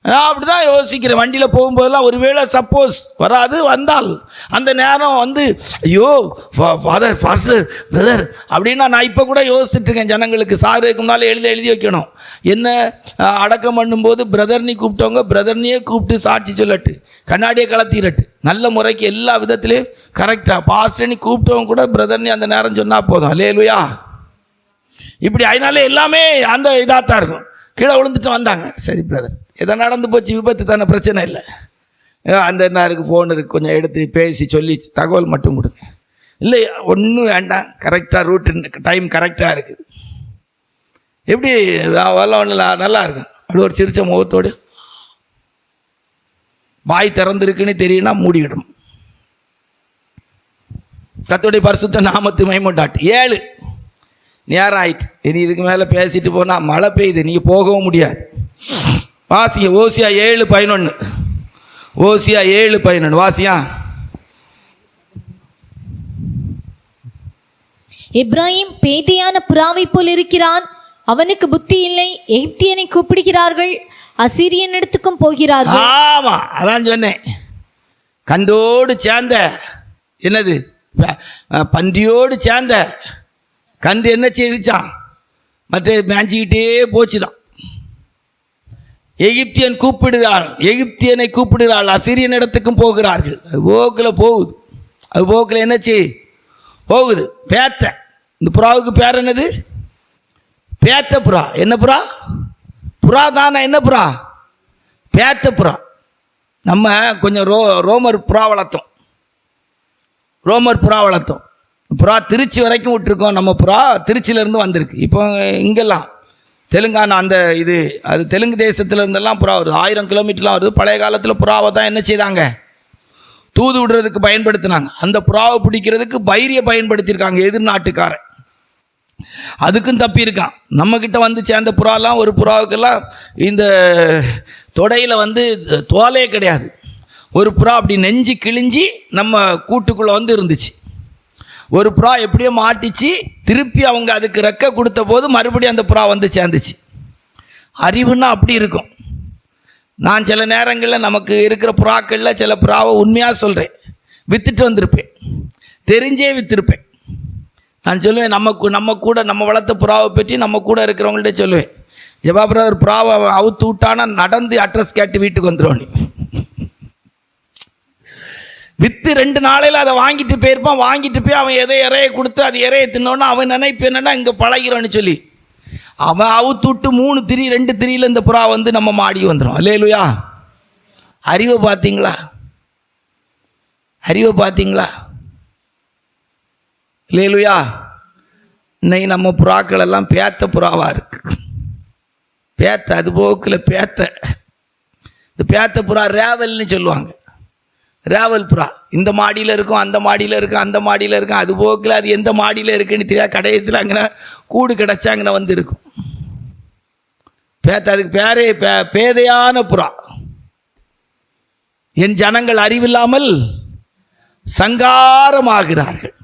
நான் அப்படி தான் யோசிக்கிறேன். வண்டியில் போகும்போதெல்லாம் ஒருவேளை சப்போஸ் வராது, வந்தால் அந்த நேரம் வந்து ஐயோ ஃபாதர் ஃபாஸ்டர் பிரதர் அப்படின்னா நான் இப்போ கூட யோசிச்சுட்டு இருக்கேன். ஜனங்களுக்கு சாருக்கு முன்னால் எழுதி வைக்கணும். என்ன அடக்கம் பண்ணும்போது பிரதர்னி கூப்பிட்டவங்க பிரதர்னியே கூப்பிட்டு சாட்சி சொல்லட்டு, கண்ணாடியை கலத்திரட்டு, நல்ல முறைக்கு எல்லா விதத்துலேயும் கரெக்டாக பாஸ்டர்னி கூப்பிட்டவங்க கூட பிரதர்னி அந்த நேரம் சொன்னால் போதும். அல்லேலூயா. இப்படி அதனால எல்லாமே அந்த இதாக தான் இருக்கும். கீழே விழுந்துட்டு வந்தாங்க, சரி பிரதர் எதோ நடந்து போச்சு, விபத்து தானே, பிரச்சனை இல்லை, அந்த என்ன இருக்குது, ஃபோன் இருக்குது, கொஞ்சம் எடுத்து பேசி சொல்லி தகவல் மட்டும் கொடுங்க. இல்லை ஒன்றும் வேண்டாம், கரெக்டாக ரூட்டு டைம் கரெக்டாக இருக்குது. எப்படி அதெல்லாம் ஒன்றும் நல்லா இருக்கும். அப்படி ஒரு சிரிச்ச முகத்தோடு வாய் திறந்துருக்குன்னு தெரியும்னா மூடிவிடும். கர்த்தருடைய பரிசுத்த நாமத்து மகிமையுண்டாட்டு. 7 நேரம் ஆயிட்டு. இனி இதுக்கு மேலே பேசிட்டு போனால் மழை பெய்யுது, நீங்கள் போகவும் முடியாது. வாசிங்க ஓசியா 7:11. ஓசியா 7:11 வாசியா. எப்ராஹிம் பேதியான புறாவை போல் இருக்கிறான், அவனுக்கு புத்தி இல்லை. எகிப்தியனை கூப்பிடுகிறார்கள், அசீரியன் இடத்துக்கும் போகிறார்கள். ஆமா, அதான் சொன்னேன். கண்டோடு சேர்ந்த என்னது பன்றியோடு சேர்ந்த கன்று என்ன செய்துச்சான்? மற்ற மேய்ஞ்சிக்கிட்டே போச்சுதான். எகிப்தியனை கூப்பிடுகிறாள், அசீரியன் இடத்துக்கும் போகிறார்கள். அது போக்கில் போகுது. அது போக்கில் என்ன போகுது? பேத்த. இந்த புறாவுக்கு பேர் என்னது? பேத்த புறா. என்ன புறா? புறா தானே. என்ன புறா? பேத்த புறா. நம்ம கொஞ்சம் ரோமர் புறா வளர்த்தோம். புறா திருச்சி வரைக்கும் விட்டுருக்கோம். நம்ம புறா திருச்சியிலேருந்து வந்திருக்கு. இப்போ இங்கெல்லாம் தெலுங்கானா அது தெலுங்கு தேசத்துல இருந்தெல்லாம் புறா வருது. 1000 கிலோமீட்டர்லாம் வருது. பழைய காலத்தில் புறாவை தான் என்ன செய்தாங்க, தூது விடுறதுக்கு பயன்படுத்தினாங்க. அந்த புறாவை பிடிக்கிறதுக்கு பைரியை பயன்படுத்தியிருக்காங்க எதிர்நாட்டுக்காரன். அதுக்கும் தப்பியிருக்கான். நம்மக்கிட்ட வந்து சேர்ந்த புறாலாம், ஒரு புறாவுக்கெல்லாம் இந்த தொடையில் தோலே கிடையாது. ஒரு புறா அப்படி நெஞ்சு கிழிஞ்சி நம்ம கூட்டுக்குள்ளே இருந்துச்சு. ஒரு புறா எப்படியோ மாட்டிச்சு, திருப்பி அவங்க அதுக்கு ரெக்கை கொடுத்த போது மறுபடியும் அந்த புறா சேர்ந்துச்சு. அறிவுன்னா அப்படி இருக்கும். நான் சில நேரங்களில் நமக்கு இருக்கிற புறாக்களில் சில புறாவை உண்மையாக சொல்கிறேன், விற்றுட்டு வந்திருப்பேன், தெரிஞ்சே விற்றுருப்பேன். நான் சொல்லுவேன், நம்ம வளர்த்த புறாவை பற்றி நம்ம கூட இருக்கிறவங்கள்ட்ட சொல்லுவேன், ஜெபா பிரதர் புறாவை அவுத்து விட்டானா நடந்து அட்ரஸ் கேட்டு வீட்டுக்கு வந்துடுவோம். விற்று 2 நாளையில் அதை வாங்கிட்டு போயிருப்பான். வாங்கிட்டு போய் அவன் இறையை கொடுத்து அது இறையை தின்னோன்னா அவன் நினைப்பு என்னென்னா இங்கே பழகிறோன்னு சொல்லி அவன் அவுத்து விட்டு 3 திரி 2 திரியில் இந்த புறா நம்ம மாடி வந்துடும். அல்லேலூயா. அறிவை பார்த்தீங்களா? அல்லேலூயா. இன்னைக்கு நம்ம புறாக்கள் எல்லாம் பேத்த புறாவாக இருக்கு. அது போக்கில் பேத்த புறா ரேவல்னு சொல்லுவாங்க. ரேவல் புறா இந்த மாடியில் இருக்கும், அந்த மாடியில் இருக்கும், அந்த மாடியில் இருக்கும். அது போக்கில் அது எந்த மாடியில் இருக்குன்னு தெரியாது. கடைசியில் அங்கே கூடு கிடச்சா அங்கே இருக்கும். அதுக்கு பேரே பேதையான புறா. என் ஜனங்கள் அறிவில்லாமல் சங்காரமாகிறார்கள்.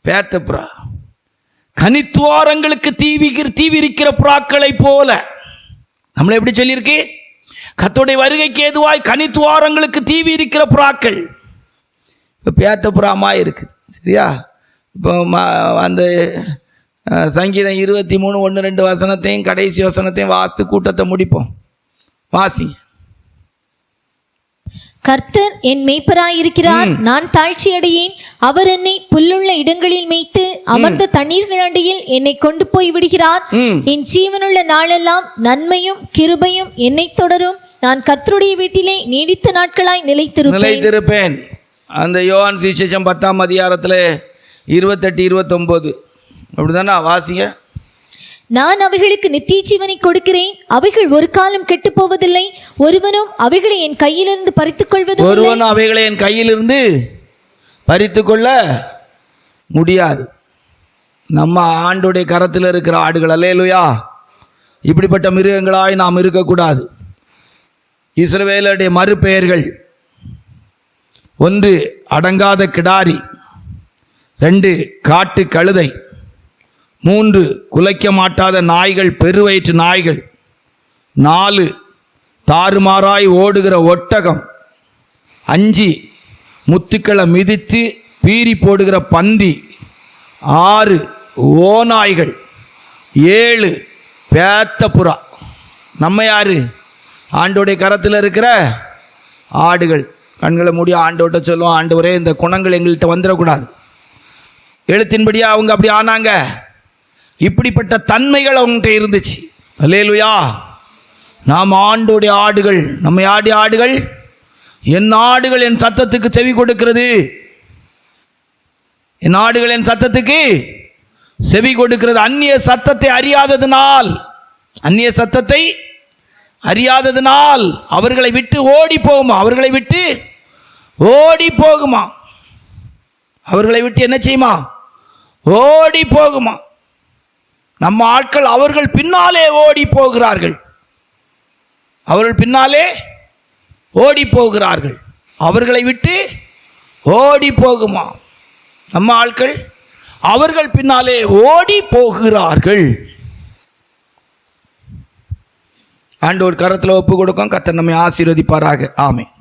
பேத்த புறா கனித்துவாரங்களுக்கு தீவிரிக்கிற புறாக்களை போல. நம்மளை எப்படி சொல்லியிருக்கு, கர்த்தருடைய வருகைக்கு ஏதுவாய் கனித்துவாரங்களுக்கு தீவி இருக்கிற புறாக்கள். இப்போ பேத்த புறாமா இருக்குது. சரியா? இப்போ அந்த சங்கீதம் 23:1-2 வசனத்தையும் கடைசி வசனத்தையும் வாசித்து கூட்டத்தை முடிப்போம். வாசி. கர்த்தர் என் மேய்ப்பராயிருக்கிறார், நான் தாழ்ச்சி அடையேன். அவர் என்னை புல்லுள்ள இடங்களில் மேய்த்து அமர்ந்த தண்ணீர்கள் அண்டையில் என்னை கொண்டு போய் விடுகிறார். என் ஜீவனுள்ள நாளெல்லாம் நன்மையும் கிருபையும் என்னை தொடரும். நான் கர்த்தருடைய வீட்டிலே நீடித்த நாட்களாய் நிலைத்திருப்பேன். அந்த யோவான் சுவிசேஷம் 10ஆம் அதிகாரத்தில் 28-29 அப்படிதானே வாசிங்க. நான் அவைகளுக்கு நித்திய ஜீவனை கொடுக்கிறேன், அவைகள் ஒரு காலம் கெட்டு போவதில்லை, ஒருவனும் அவைகளை என் கையிலிருந்து பறித்துக் கொள்ள முடியாது. நம்ம ஆண்டுடைய கரத்தில் இருக்கிற ஆடுகள். அல்லேலூயா. இப்படிப்பட்ட மிருகங்களாய் நாம் இருக்கக்கூடாது. இஸ்ரவேலுடைய மறுபெயர்கள்: 1 அடங்காத கிடாரி, 2 காட்டு கழுதை, 3 குலைக்க மாட்டாத நாய்கள், பெருவயிற்று நாய்கள், 4 தாறுமாறாய் ஓடுகிற ஒட்டகம், 5 முத்துக்களை மிதித்து பீறி போடுகிற பந்தி, 6 ஓநாய்கள், 7 பேத்த புறா. நம்ம யாரு? ஆண்டோடைய கரத்தில் இருக்கிற ஆடுகள். கண்களை மூடி ஆண்டோட்ட சொல்லுவோம், ஆண்டவரே இந்த குணங்கள் எங்கள்கிட்ட வந்துடக்கூடாது. எழுத்தின்படியாக அவங்க அப்படி ஆனாங்க. இப்படிப்பட்ட தன்மைகள் அவங்ககிட்ட இருந்துச்சு. அல்லேலூயா. நாம் ஆண்டோடைய ஆடுகள். நம்ம ஆடிய ஆடுகள். என் ஆடுகள் என் சத்தத்துக்கு செவி கொடுக்கிறது. என் ஆடுகள் என் சத்தத்துக்கு செவி கொடுக்கிறது. அந்நிய சத்தத்தை அறியாததினால் அவர்களை விட்டு ஓடி போகுமா? அவர்களை விட்டு என்ன செய்யுமா? ஓடி போகுமா? நம்ம ஆட்கள் அவர்கள் பின்னாலே ஓடி போகிறார்கள். அவர்களை விட்டு ஓடி போகுமா? நம்ம ஆட்கள் அவர்கள் பின்னாலே ஓடி போகிறார்கள். ஆண்டவர் கரத்தில் ஒப்பு கொடுக்கும். கர்த்தர் நம்மை ஆசீர்வதிப்பாராக. ஆமென்.